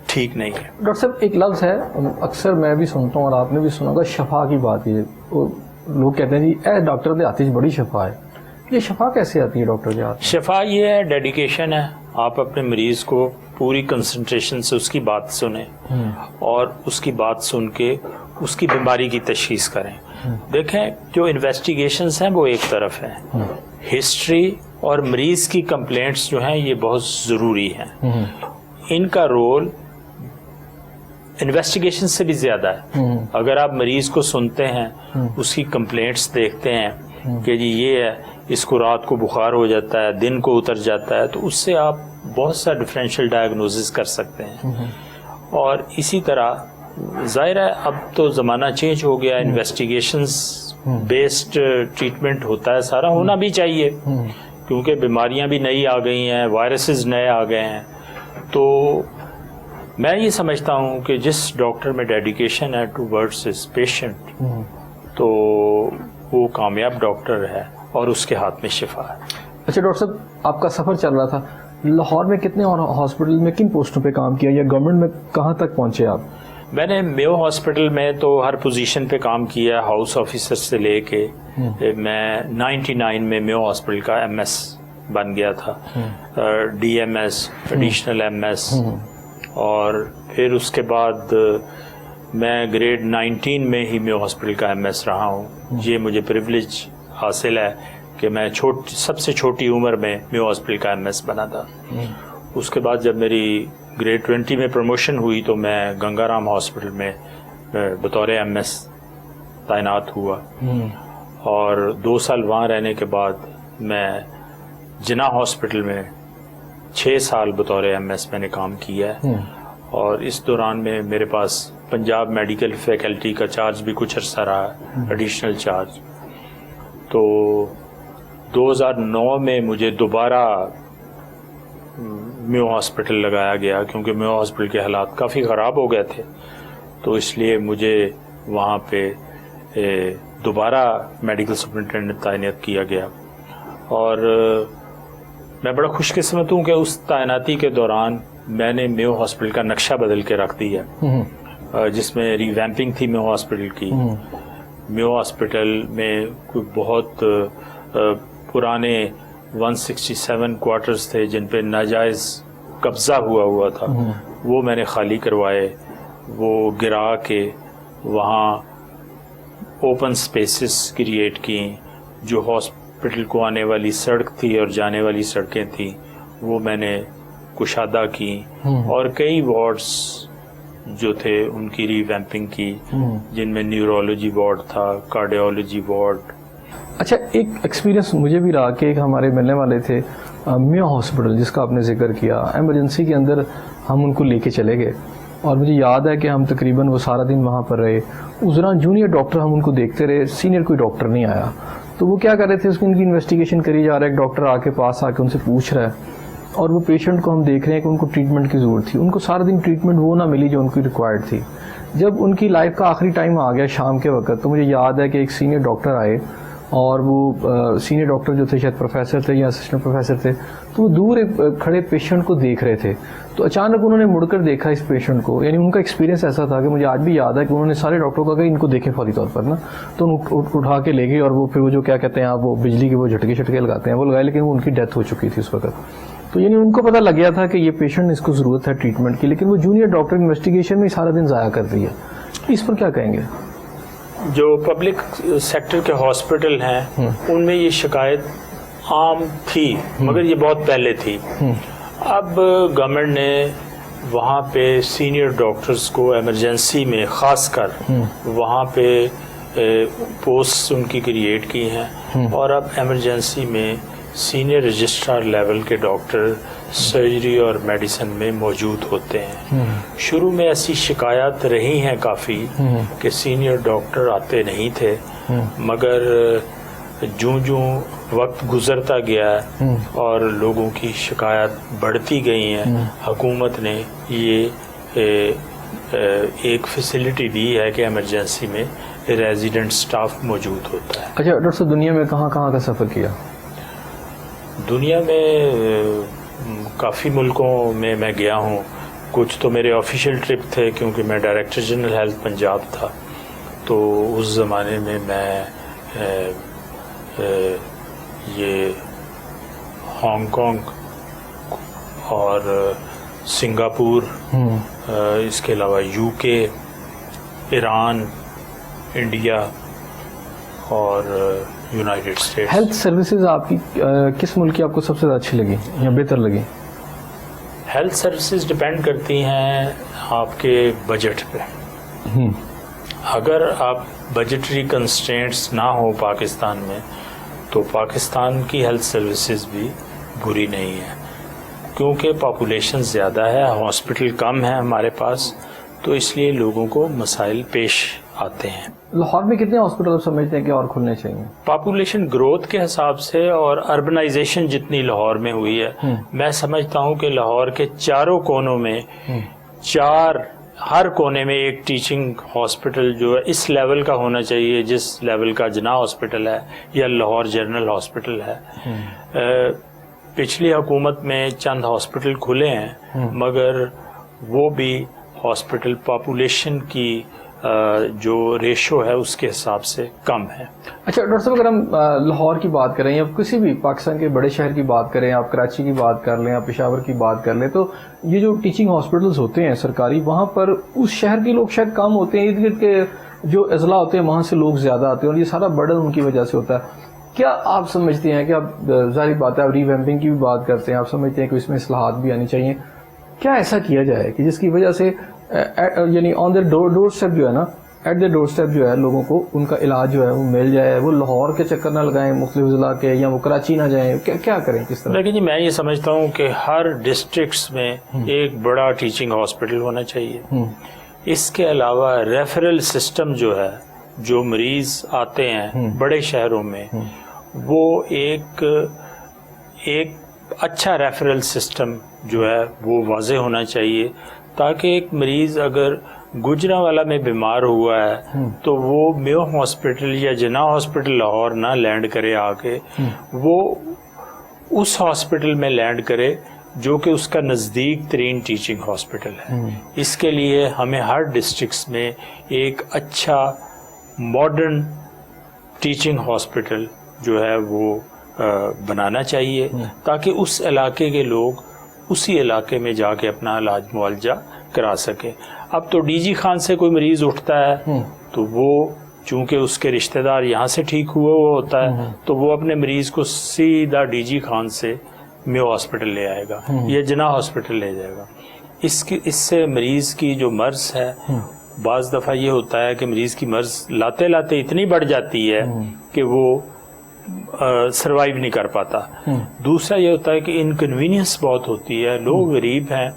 ٹھیک نہیں ہے. ڈاکٹر صاحب ایک لفظ ہے اکثر میں بھی سنتا ہوں اور آپ نے بھی سنا ہوگا, شفا کی بات. یہ لوگ کہتے ہیں جی اے ڈاکٹر کے ہاتھ بڑی شفا ہے. یہ شفا کیسے آتی ہے ڈاکٹر کے ہاتھ؟ شفا یہ ہے, ڈیڈیکیشن ہے. آپ اپنے مریض کو پوری کنسنٹریشن سے اس کی بات سنیں اور اس کی بات سن کے اس کی بیماری کی تشخیص کریں. دیکھیں جو انویسٹیگیشنز ہیں وہ ایک طرف ہیں, ہسٹری اور مریض کی کمپلینٹس جو ہیں یہ بہت ضروری ہیں. ان کا رول انویسٹیگیشن سے بھی زیادہ ہے. اگر آپ مریض کو سنتے ہیں, اس کی کمپلینٹس دیکھتے ہیں کہ جی یہ ہے, اس کو رات کو بخار ہو جاتا ہے, دن کو اتر جاتا ہے, تو اس سے آپ بہت سا ڈفرینشیل ڈائگنوسس کر سکتے ہیں. اور اسی طرح ظاہر ہے اب تو زمانہ چینج ہو گیا, انویسٹیگیشنز بیسڈ ٹریٹمنٹ ہوتا ہے, سارا ہونا بھی چاہیے کیونکہ بیماریاں بھی نئی آ گئی ہیں, وائرسز نئے آ گئے ہیں. تو میں یہ سمجھتا ہوں کہ جس ڈاکٹر میں ڈیڈیکیشن ہے ٹو ورڈس ہز پیشنٹ تو وہ کامیاب ڈاکٹر ہے اور اس کے ہاتھ میں شفا ہے. اچھا ڈاکٹر صاحب, آپ کا سفر چل رہا تھا, لاہور میں کتنے اور ہاسپٹل میں کن پوسٹوں پہ کام کیا یا گورنمنٹ میں کہاں تک پہنچے آپ؟ میں نے میو ہاسپٹل میں تو ہر پوزیشن پہ کام کیا, ہاؤس آفیسر سے لے کے. میں 99 میں میو ہاسپٹل کا ایم ایس بن گیا تھا, D M S, additional M S, اور پھر اس کے بعد میں گریڈ 19 میں ہی میو ہاسپٹل کا ایم ایس رہا ہوں. یہ مجھے پریویلیج حاصل ہے کہ میں سب سے چھوٹی عمر میں میو ہاسپٹل کا ایم ایس بنا تھا. اس کے بعد جب میری گریڈ 20 میں پروموشن ہوئی تو میں گنگا رام ہاسپٹل میں بطور ایم ایس تعینات ہوا, اور 2 سال وہاں رہنے کے بعد میں جناح ہاسپٹل میں 6 سال بطور ایم ایس میں نے کام کیا ہے. اور اس دوران میں میرے پاس پنجاب میڈیکل فیکلٹی کا چارج بھی کچھ عرصہ رہا, ایڈیشنل چارج. تو 2009 میں مجھے دوبارہ میو ہاسپٹل لگایا گیا کیونکہ میو ہاسپٹل کے حالات کافی خراب ہو گئے تھے, تو اس لیے مجھے وہاں پہ دوبارہ میڈیکل سپرنٹینڈنٹ تعینات کیا گیا. اور میں بڑا خوش قسمت ہوں کہ اس تعیناتی کے دوران میں نے میو ہاسپٹل کا نقشہ بدل کے رکھ دیا, جس میں ریویمپنگ تھی میو ہاسپٹل کی. میو ہاسپٹل میں کوئی بہت پرانے 167 کوارٹرز تھے جن پہ ناجائز قبضہ ہوا تھا, وہ میں نے خالی کروائے, وہ گرا کے وہاں اوپن سپیسز کریٹ کی. جو ہاسپٹل کو آنے والی سڑک تھی اور جانے والی سڑکیں تھیں وہ میں نے کشادہ کی اور کئی وارڈز جو تھے ان کی ریویمپنگ کی، جن میں نیورولوجی وارڈ تھا، کارڈیولوجی وارڈ. اچھا، ایک ایکسپیرینس مجھے بھی رہا کہ ایک ہمارے ملنے والے تھے میو ہاسپٹل جس کا آپ نے ذکر کیا، ایمرجنسی کے اندر ہم ان کو لے کے چلے گئے اور مجھے یاد ہے کہ ہم تقریباً وہ سارا دن وہاں پر رہے. اس دوران جونیئر ڈاکٹر ہم ان کو دیکھتے رہے، سینئر کوئی ڈاکٹر نہیں آیا. تو وہ کیا کر رہے تھے، اس کی ان کی انویسٹیگیشن کری جا رہا ہے، ایک ڈاکٹر آ کے پاس آ کے ان سے پوچھ رہا ہے اور وہ پیشنٹ کو ہم دیکھ رہے ہیں کہ ان کو ٹریٹمنٹ کی ضرورت تھی. ان کو سارا دن ٹریٹمنٹ وہ نہ ملی جو ان کی ریکوائرڈ تھی. جب ان کی لائف کا آخری ٹائم آ گیا شام کے وقت، تو مجھے یاد ہے کہ ایک سینئر ڈاکٹر آئے اور وہ سینئر ڈاکٹر جو تھے شاید پروفیسر تھے یا اسسٹنٹ پروفیسر تھے، تو وہ دور ایک کھڑے پیشنٹ کو دیکھ رہے تھے. تو اچانک انہوں نے مڑ کر دیکھا اس پیشنٹ کو، یعنی ان کا ایکسپیرینس ایسا تھا کہ مجھے آج بھی یاد ہے کہ انہوں نے سارے ڈاکٹروں کو کہا کہ ان کو دیکھیں فوری طور پر نا. تو اٹھا کے لے گئے اور وہ پھر وہ جو کیا کہتے ہیں آپ، وہ بجلی کے وہ جھٹکے لگاتے ہیں وہ لگائے، لیکن وہ ان کی ڈیتھ ہو چکی تھی اس وقت. تو یعنی ان کو پتہ لگ گیا تھا کہ یہ پیشنٹ اس کو ضرورت ہے ٹریٹمنٹ کی، لیکن وہ جونیئر ڈاکٹر انویسٹیگیشن میں سارا دن ضائع کر دیا. اس پر کیا کہیں گے؟ جو پبلک سیکٹر کے ہاسپٹل ہیں ان میں یہ شکایت عام تھی، مگر یہ بہت پہلے تھی. اب گورنمنٹ نے وہاں پہ سینئر ڈاکٹرز کو ایمرجنسی میں خاص کر وہاں پہ پوسٹ ان کی کریٹ کی ہیں، اور اب ایمرجنسی میں سینئر رجسٹرار لیول کے ڈاکٹر سرجری اور میڈیسن میں موجود ہوتے ہیں. شروع میں ایسی شکایات رہی ہیں کافی کہ سینئر ڈاکٹر آتے نہیں تھے، مگر جوں وقت گزرتا گیا ہے اور لوگوں کی شکایات بڑھتی گئی ہیں، حکومت نے یہ ایک فیسلٹی دی ہے کہ ایمرجنسی میں ریزیڈنٹ سٹاف موجود ہوتا ہے. اچھا ڈاکٹر صاحب، دنیا میں کہاں کہاں کا سفر کیا؟ دنیا میں کافی ملکوں میں گیا ہوں. کچھ تو میرے آفیشیل ٹرپ تھے کیونکہ میں ڈائریکٹر جنرل ہیلتھ پنجاب تھا، تو اس زمانے میں یہ ہانگ کانگ اور سنگاپور، اس کے علاوہ یو کے، ایران، انڈیا اور یونائٹڈ اسٹیٹس. ہیلتھ سروسز آپ کی کس ملک کی آپ کو سب سے زیادہ اچھی لگی یا بہتر لگی؟ ہیلتھ سروسز ڈپینڈ کرتی ہیں آپ کے بجٹ پہ. اگر آپ بجٹری کنسٹرینٹس نہ ہو پاکستان میں تو پاکستان کی ہیلتھ سروسز بھی بری نہیں ہے، کیونکہ پاپولیشن زیادہ ہے، ہاسپٹل کم ہے ہمارے پاس، تو اس لیے لوگوں کو مسائل پیش آتے ہیں. لاہور میں کتنے ہاسپٹل آپ سمجھتے ہیں کہ اور کھلنے چاہیے؟ پاپولیشن گروتھ کے حساب سے اور اربنائزیشن جتنی لاہور میں ہوئی ہے، میں سمجھتا ہوں کہ لاہور کے چاروں کونوں میں ہر کونے میں ایک ٹیچنگ ہاسپٹل جو ہے اس لیول کا ہونا چاہیے جس لیول کا جناح ہاسپٹل ہے یا لاہور جنرل ہاسپٹل ہے. پچھلی حکومت میں چند ہاسپٹل کھلے ہیں، مگر وہ بھی ہاسپٹل پاپولیشن کی جو ریشو ہے اس کے حساب سے کم ہے. اچھا ڈاکٹر صاحب، اگر ہم لاہور کی بات کریں یا کسی بھی پاکستان کے بڑے شہر کی بات کریں، آپ کراچی کی بات کر لیں، آپ پشاور کی بات کر لیں، تو یہ جو ٹیچنگ ہاسپٹلز ہوتے ہیں سرکاری، وہاں پر اس شہر کے لوگ شاید کم ہوتے ہیں، ارد گرد کے جو اضلاع ہوتے ہیں وہاں سے لوگ زیادہ آتے ہیں اور یہ سارا برڈن ان کی وجہ سے ہوتا ہے. کیا آپ سمجھتے ہیں کہ آپ ظاہری بات ہے آپ ریویمپنگ کی بھی بات کرتے ہیں، آپ سمجھتے ہیں کہ اس میں اصلاحات بھی آنی چاہیے، کیا ایسا کیا جائے کہ جس کی وجہ سے یعنی آن دا ڈور اسٹیپ جو ہے نا، ایٹ دا ڈور اسٹیپ جو ہے لوگوں کو ان کا علاج جو ہے وہ مل جائے، وہ لاہور کے چکر نہ لگائیں مختلف اضلاع کے، یا وہ کراچی نہ جائیں، کیا کریں کس طرح؟ لیکن جی میں یہ سمجھتا ہوں کہ ہر ڈسٹرکٹس میں ایک بڑا ٹیچنگ ہاسپٹل ہونا چاہیے. اس کے علاوہ ریفرل سسٹم جو ہے، جو مریض آتے ہیں بڑے شہروں میں، وہ ایک اچھا ریفرل سسٹم جو ہے وہ واضح ہونا چاہیے، تاکہ ایک مریض اگر گجرانوالہ میں بیمار ہوا ہے تو وہ میو ہاسپٹل یا جناح ہاسپٹل لاہور نہ لینڈ کرے آ کے، وہ اس ہاسپٹل میں لینڈ کرے جو کہ اس کا نزدیک ترین ٹیچنگ ہاسپٹل ہے. اس کے لیے ہمیں ہر ڈسٹرکٹس میں ایک اچھا ماڈرن ٹیچنگ ہاسپٹل جو ہے وہ بنانا چاہیے، تاکہ اس علاقے کے لوگ اسی علاقے میں جا کے اپنا علاج معالجہ کرا سکیں. اب تو ڈی جی خان سے کوئی مریض اٹھتا ہے تو وہ چونکہ اس کے رشتہ دار یہاں سے ٹھیک ہوا ہوتا ہے، تو وہ اپنے مریض کو سیدھا ڈی جی خان سے میو ہاسپٹل لے آئے گا یا جناح ہاسپٹل لے جائے گا. اس سے مریض کی جو مرض ہے بعض دفعہ یہ ہوتا ہے کہ مریض کی مرض لاتے لاتے اتنی بڑھ جاتی ہے کہ وہ سروائیو نہیں کر پاتا. دوسرا یہ ہوتا ہے کہ انکنوینئنس بہت ہوتی ہے. لوگ غریب ہیں,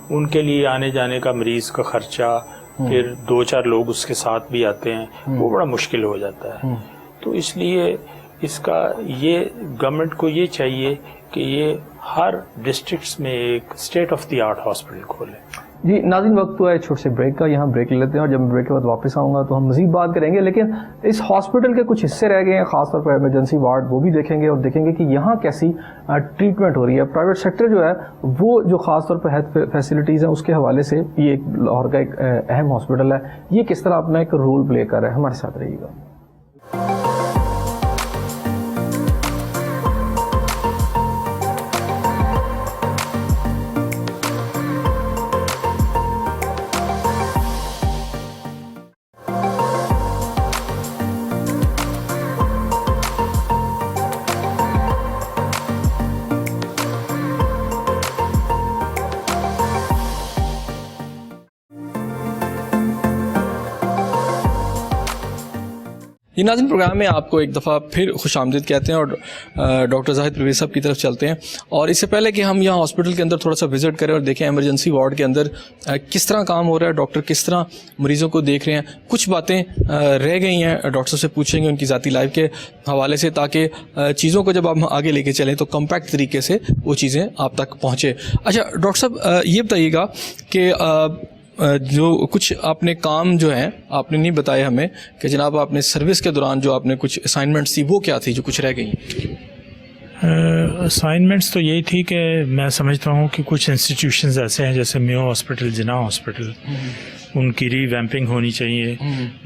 ان کے لیے آنے جانے کا مریض کا خرچہ, پھر 2-4 لوگ اس کے ساتھ بھی آتے ہیں, وہ بڑا مشکل ہو جاتا ہے. تو اس لیے اس کا یہ گورنمنٹ کو یہ چاہیے کہ یہ ہر ڈسٹرکٹس میں ایک state of the art hospital کھولے. جی ناظرین, وقت ہوا ہے چھوٹے سے بریک کا. یہاں بریک لے لیتے ہیں اور جب بریک کے بعد واپس آؤں گا تو ہم مزید بات کریں گے. لیکن اس ہاسپٹل کے کچھ حصے رہ گئے ہیں, خاص طور پر ایمرجنسی وارڈ, وہ بھی دیکھیں گے اور دیکھیں گے کہ یہاں کیسی ٹریٹمنٹ ہو رہی ہے. پرائیویٹ سیکٹر جو ہے وہ جو خاص طور پر ہیلتھ فیسلٹیز ہیں اس کے حوالے سے یہ ایک لاہور کا ایک اہم ہاسپٹل ہے, یہ کس طرح اپنا ایک رول پلے کر رہا ہے. ہمارے ساتھ رہیے گا. یہ ناظرین, پروگرام میں آپ کو ایک دفعہ پھر خوش آمدید کہتے ہیں اور ڈاکٹر زاہد پرویز صاحب کی طرف چلتے ہیں. اور اس سے پہلے کہ ہم یہاں ہاسپٹل کے اندر تھوڑا سا وزٹ کریں اور دیکھیں ایمرجنسی وارڈ کے اندر کس طرح کام ہو رہا ہے, ڈاکٹر کس طرح مریضوں کو دیکھ رہے ہیں, کچھ باتیں رہ گئی ہیں ڈاکٹر سے پوچھیں گے ان کی ذاتی لائف کے حوالے سے, تاکہ چیزوں کو جب ہم آگے لے کے چلیں تو کمپیکٹ طریقے سے وہ چیزیں آپ تک پہنچے. اچھا ڈاکٹر صاحب, یہ بتائیے گا کہ جو کچھ آپ نے کام جو ہیں آپ نے نہیں بتایا ہمیں کہ جناب آپ نے سروس کے دوران جو آپ نے کچھ اسائنمنٹس تھی وہ کیا تھی جو کچھ رہ گئی؟ اسائنمنٹس تو یہی تھی کہ میں سمجھتا ہوں کہ کچھ انسٹیٹیوشنز ایسے ہیں جیسے میو ہاسپٹل, جناح ہاسپٹل, ان کی ری ویمپنگ ہونی چاہیے.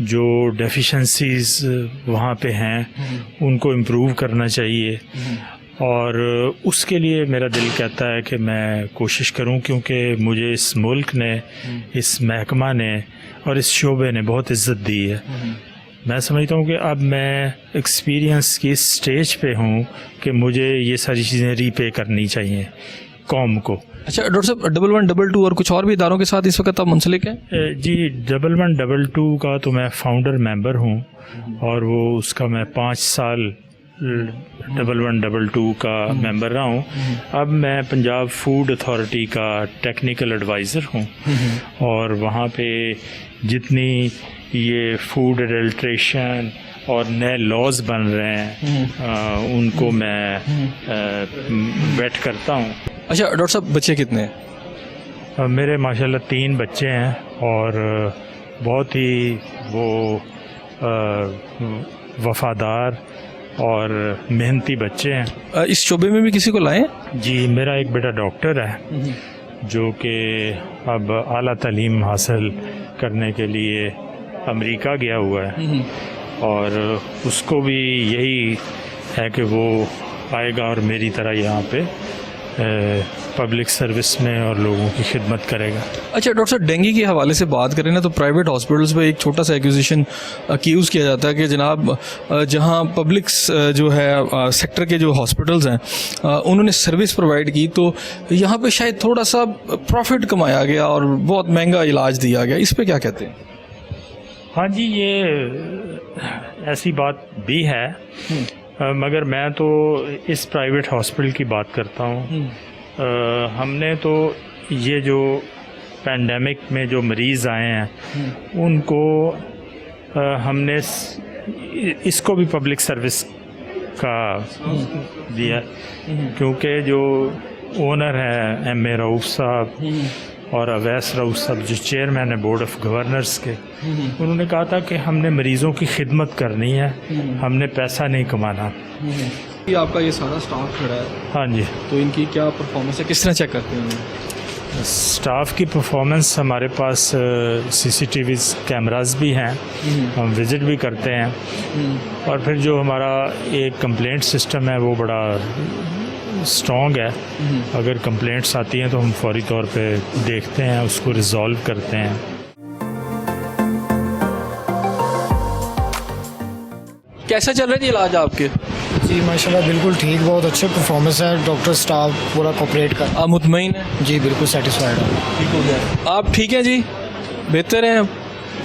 جو ڈیفیشنسیز وہاں پہ ہیں ان کو امپروو کرنا چاہیے, اور اس کے لیے میرا دل کہتا ہے کہ میں کوشش کروں, کیونکہ مجھے اس ملک نے, اس محکمہ نے اور اس شعبے نے بہت عزت دی ہے. میں سمجھتا ہوں کہ اب میں ایکسپیرینس کی اس سٹیج پہ ہوں کہ مجھے یہ ساری چیزیں ری پے کرنی چاہیے قوم کو. اچھا ڈاکٹر صاحب, 1122 اور کچھ اور بھی اداروں کے ساتھ اس وقت آپ منسلک ہیں؟ جی 1122 کا تو میں فاؤنڈر ممبر ہوں, اور وہ اس کا میں 5 سال 1122 کا ممبر رہا ہوں. اب میں پنجاب فوڈ اتھارٹی کا ٹیکنیکل ایڈوائزر ہوں, اور وہاں پہ جتنی یہ فوڈ ایڈلٹریشن اور نئے لاز بن رہے ہیں ان کو میں ویٹ کرتا ہوں. اچھا ڈاکٹر صاحب, بچے کتنے ہیں؟ میرے ماشاءاللہ 3 بچے ہیں, اور بہت ہی وہ وفادار اور محنتی بچے ہیں. اس شعبے میں بھی کسی کو لائیں؟ جی میرا ایک بیٹا ڈاکٹر ہے جو کہ اب اعلیٰ تعلیم حاصل کرنے کے لیے امریکہ گیا ہوا ہے, اور اس کو بھی یہی ہے کہ وہ آئے گا اور میری طرح یہاں پہ پبلک سروس میں اور لوگوں کی خدمت کرے گا. اچھا ڈاکٹر صاحب, ڈینگی کے حوالے سے بات کریں نا تو پرائیویٹ ہاسپٹلس پہ ایک چھوٹا سا ایکوزیشن یوز کیا جاتا ہے کہ جناب جہاں پبلک جو ہے سیکٹر کے جو ہاسپٹلز ہیں انہوں نے سروس پرووائڈ کی تو یہاں پہ شاید تھوڑا سا پروفٹ کمایا گیا اور بہت مہنگا علاج دیا گیا, اس پہ کیا کہتے ہیں؟ ہاں جی, یہ ایسی بات بھی ہے, مگر میں تو اس پرائیویٹ ہاسپٹل کی بات کرتا ہوں. ہم نے تو یہ جو پینڈیمک میں جو مریض آئے ہیں ان کو ہم نے اس کو بھی پبلک سروس کا دیا, کیونکہ جو اونر ہے ایم اے رؤوف صاحب اور اویس رؤوف صاحب جو چیئرمین ہے بورڈ آف گورنرز کے, انہوں نے کہا تھا کہ ہم نے مریضوں کی خدمت کرنی ہے, ہم نے پیسہ نہیں کمانا. آپ کا یہ سارا اسٹاف کھڑا ہے, ہاں جی, تو ان کی کیا پرفارمنس ہے, کس طرح چیک کرتے ہیں؟ اسٹاف کی پرفارمنس ہمارے پاس CCTV کیمراز بھی ہیں, ہم وزٹ بھی کرتے ہیں, اور پھر جو ہمارا ایک کمپلینٹ سسٹم ہے وہ بڑا اسٹرانگ ہے. اگر کمپلینٹس آتی ہیں تو ہم فوری طور پہ دیکھتے ہیں, اس کو ریزالو کرتے ہیں. کیسا چل رہا ہے جی علاج آپ کے؟ جی ماشاءاللہ بالکل ٹھیک, بہت اچھے پرفارمنس ہے, ڈاکٹر اسٹاف پورا کوپریٹ کر. آپ مطمئن ہیں؟ جی بالکل سیٹسفائڈ ہوں. ٹھیک ہو گیا. آپ ٹھیک ہیں جی؟ بہتر ہیں؟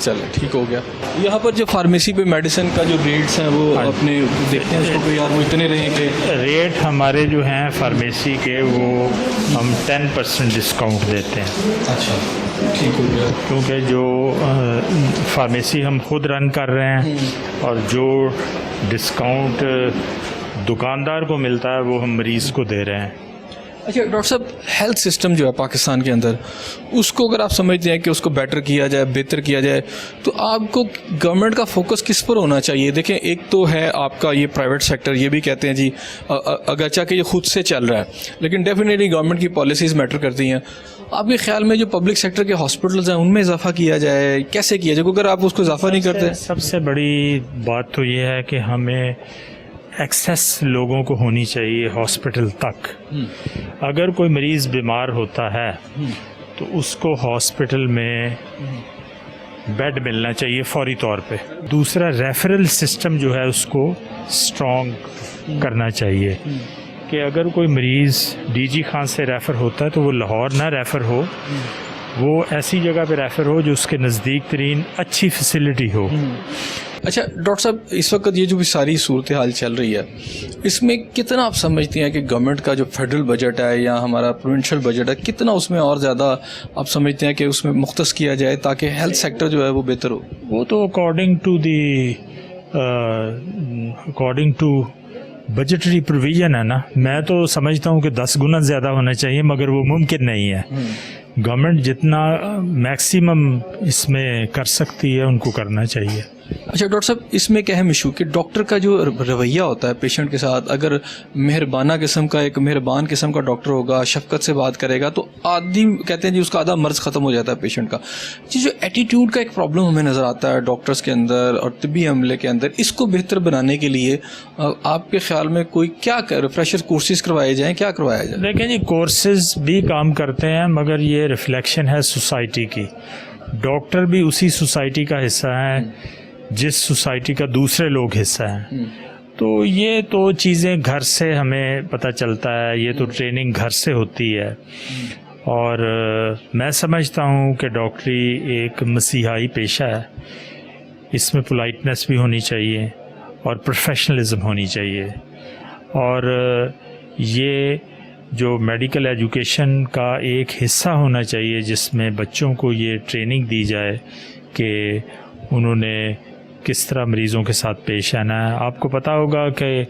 چلیں ٹھیک ہو گیا. یہاں پر جو فارمیسی پہ میڈیسن کا جو ریٹس ہیں وہ اپنے دیکھتے ہیں اس کو, کوئی وہ اتنے رہیں کہ ریٹ ہمارے جو ہیں فارمیسی کے وہ ہم 10% ڈسکاؤنٹ دیتے ہیں. اچھا ٹھیک ہو گیا. کیونکہ جو فارمیسی ہم خود رن کر رہے ہیں اور جو ڈسکاؤنٹ دکاندار کو ملتا ہے وہ ہم مریض کو دے رہے ہیں. اچھا ڈاکٹر صاحب, ہیلتھ سسٹم جو ہے پاکستان کے اندر, اس کو اگر آپ سمجھتے ہیں کہ اس کو بیٹر کیا جائے, بہتر کیا جائے, تو آپ کو گورنمنٹ کا فوکس کس پر ہونا چاہیے؟ دیکھیں ایک تو ہے آپ کا یہ پرائیویٹ سیکٹر, یہ بھی کہتے ہیں جی اگرچہ کہ یہ خود سے چل رہا ہے لیکن ڈیفینیٹلی گورنمنٹ کی پالیسیز میٹر کرتی ہیں. آپ کے خیال میں جو پبلک سیکٹر کے ہاسپٹلز ہیں ان میں اضافہ کیا جائے, کیسے کیا جائے؟ اگر آپ اس کو اضافہ نہیں کرتے. سب سے بڑی بات تو یہ ہے کہ ہمیں ایکسیس لوگوں کو ہونی چاہیے ہاسپٹل تک. اگر کوئی مریض بیمار ہوتا ہے تو اس کو ہاسپٹل میں بیڈ ملنا چاہیے فوری طور پہ. دوسرا ریفرل سسٹم جو ہے اس کو اسٹرانگ کرنا چاہیے کہ اگر کوئی مریض ڈی جی خان سے ریفر ہوتا ہے تو وہ لاہور نہ ریفر ہو, وہ ایسی جگہ پہ ریفر ہو جو اس کے نزدیک ترین اچھی فیسلٹی ہو. اچھا ڈاکٹر صاحب, اس وقت یہ جو بھی ساری صورتحال چل رہی ہے اس میں کتنا آپ سمجھتے ہیں کہ گورنمنٹ کا جو فیڈرل بجٹ ہے یا ہمارا پروونشل بجٹ ہے, کتنا اس میں اور زیادہ آپ سمجھتے ہیں کہ اس میں مختص کیا جائے تاکہ ہیلتھ سیکٹر جو ہے وہ بہتر ہو؟ وہ تو اکارڈنگ ٹو بجٹری پروویژن ہے نا. میں تو سمجھتا ہوں کہ 10 گنا زیادہ ہونا چاہیے, مگر وہ ممکن نہیں ہے. گورنمنٹ جتنا میکسیمم اس میں کر سکتی ہے ان کو کرنا چاہیے. اچھا ڈاکٹر صاحب, اس میں ایک اہم ایشو کہ ڈاکٹر کا جو رویہ ہوتا ہے پیشنٹ کے ساتھ, اگر مہربانہ قسم کا, ایک مہربان قسم کا ڈاکٹر ہوگا, شفقت سے بات کرے گا, تو آدھی کہتے ہیں جی اس کا آدھا مرض ختم ہو جاتا ہے پیشنٹ کا. جی جو ایٹیٹیوڈ کا ایک پرابلم ہمیں نظر آتا ہے ڈاکٹرز کے اندر اور طبی عملے کے اندر, اس کو بہتر بنانے کے لیے آپ کے خیال میں کوئی کیا ریفریشر کورسز کروائے جائیں, کیا کروایا جائے؟ دیکھیں جی کورسز بھی کام کرتے ہیں مگر یہ ریفلیکشن ہے سوسائٹی کی. ڈاکٹر بھی اسی سوسائٹی کا حصہ ہیں جس سوسائٹی کا دوسرے لوگ حصہ ہیں. تو یہ تو چیزیں گھر سے ہمیں پتہ چلتا ہے, یہ تو ٹریننگ گھر سے ہوتی ہے. اور میں سمجھتا ہوں کہ ڈاکٹری ایک مسیحائی پیشہ ہے, اس میں پولائٹنس بھی ہونی چاہیے اور پروفیشنلزم ہونی چاہیے. اور یہ جو میڈیکل ایجوکیشن کا ایک حصہ ہونا چاہیے جس میں بچوں کو یہ ٹریننگ دی جائے کہ انہوں نے کس طرح مریضوں کے ساتھ پیش آنا ہے. آپ کو پتہ ہوگا کہ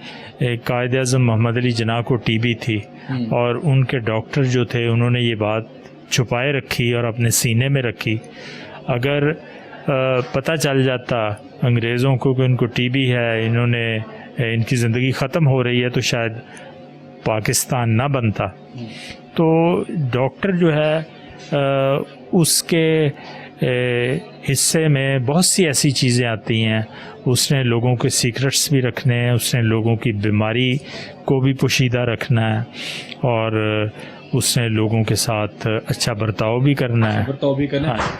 قائد اعظم محمد علی جناح کو ٹی بی تھی اور ان کے ڈاکٹر جو تھے انہوں نے یہ بات چھپائے رکھی اور اپنے سینے میں رکھی. اگر پتہ چل جاتا انگریزوں کو کہ ان کو ٹی بی ہے, انہوں نے ان کی زندگی ختم ہو رہی ہے, تو شاید پاکستان نہ بنتا. تو ڈاکٹر جو ہے اس کے حصے میں بہت سی ایسی چیزیں آتی ہیں. اس نے لوگوں کے سیکرٹس بھی رکھنے ہیں, اس نے لوگوں کی بیماری کو بھی پوشیدہ رکھنا ہے, اور اس نے لوگوں کے ساتھ اچھا برتاؤ بھی کرنا ہے.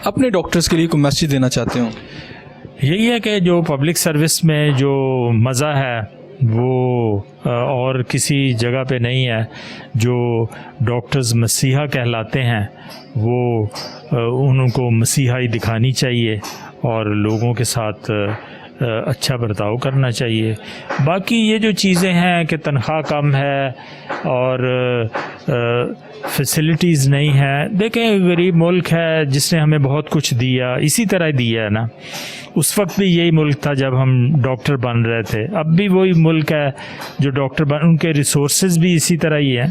اپنے ڈاکٹرز کے لیے کوئی میسیج دینا چاہتے ہوں؟ یہی ہے کہ جو پبلک سروس میں جو مزہ ہے وہ اور کسی جگہ پہ نہیں ہے. جو ڈاکٹرز مسیحا کہلاتے ہیں وہ ان کو مسیحائی دکھانی چاہیے اور لوگوں کے ساتھ اچھا برتاؤ کرنا چاہیے. باقی یہ جو چیزیں ہیں کہ تنخواہ کم ہے اور فیسلٹیز نہیں ہیں, دیکھیں غریب ملک ہے جس نے ہمیں بہت کچھ دیا, اسی طرح دیا ہے نا. اس وقت بھی یہی ملک تھا جب ہم ڈاکٹر بن رہے تھے, اب بھی وہی ملک ہے جو ڈاکٹر ان کے ریسورسز بھی اسی طرح ہی ہیں.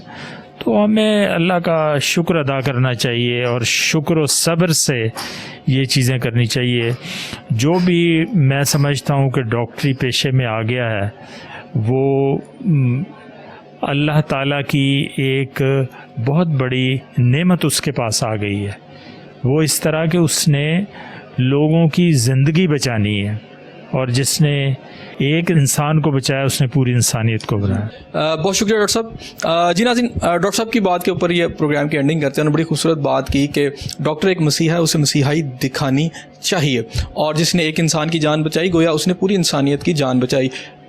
تو ہمیں اللہ کا شکر ادا کرنا چاہیے اور شکر و صبر سے یہ چیزیں کرنی چاہیے. جو بھی میں سمجھتا ہوں کہ ڈاکٹری پیشے میں آ گیا ہے وہ اللہ تعالیٰ کی ایک بہت بڑی نعمت اس کے پاس آ گئی ہے. وہ اس طرح کہ اس نے لوگوں کی زندگی بچانی ہے, اور جس نے ایک انسان کو بچایا اس نے پوری انسانیت کو بنایا. بہت شکریہ ڈاکٹر صاحب. جی ناظرین, ڈاکٹر صاحب کی بات کے اوپر یہ پروگرام کی اینڈنگ کرتے ہیں. انہوں نے بڑی خوبصورت بات کی کہ ڈاکٹر ایک مسیحا ہے, اسے مسیحائی دکھانی چاہیے, اور جس نے ایک انسان کی جان بچائی گویا اس نے پوری انسانیت کی جان بچائی.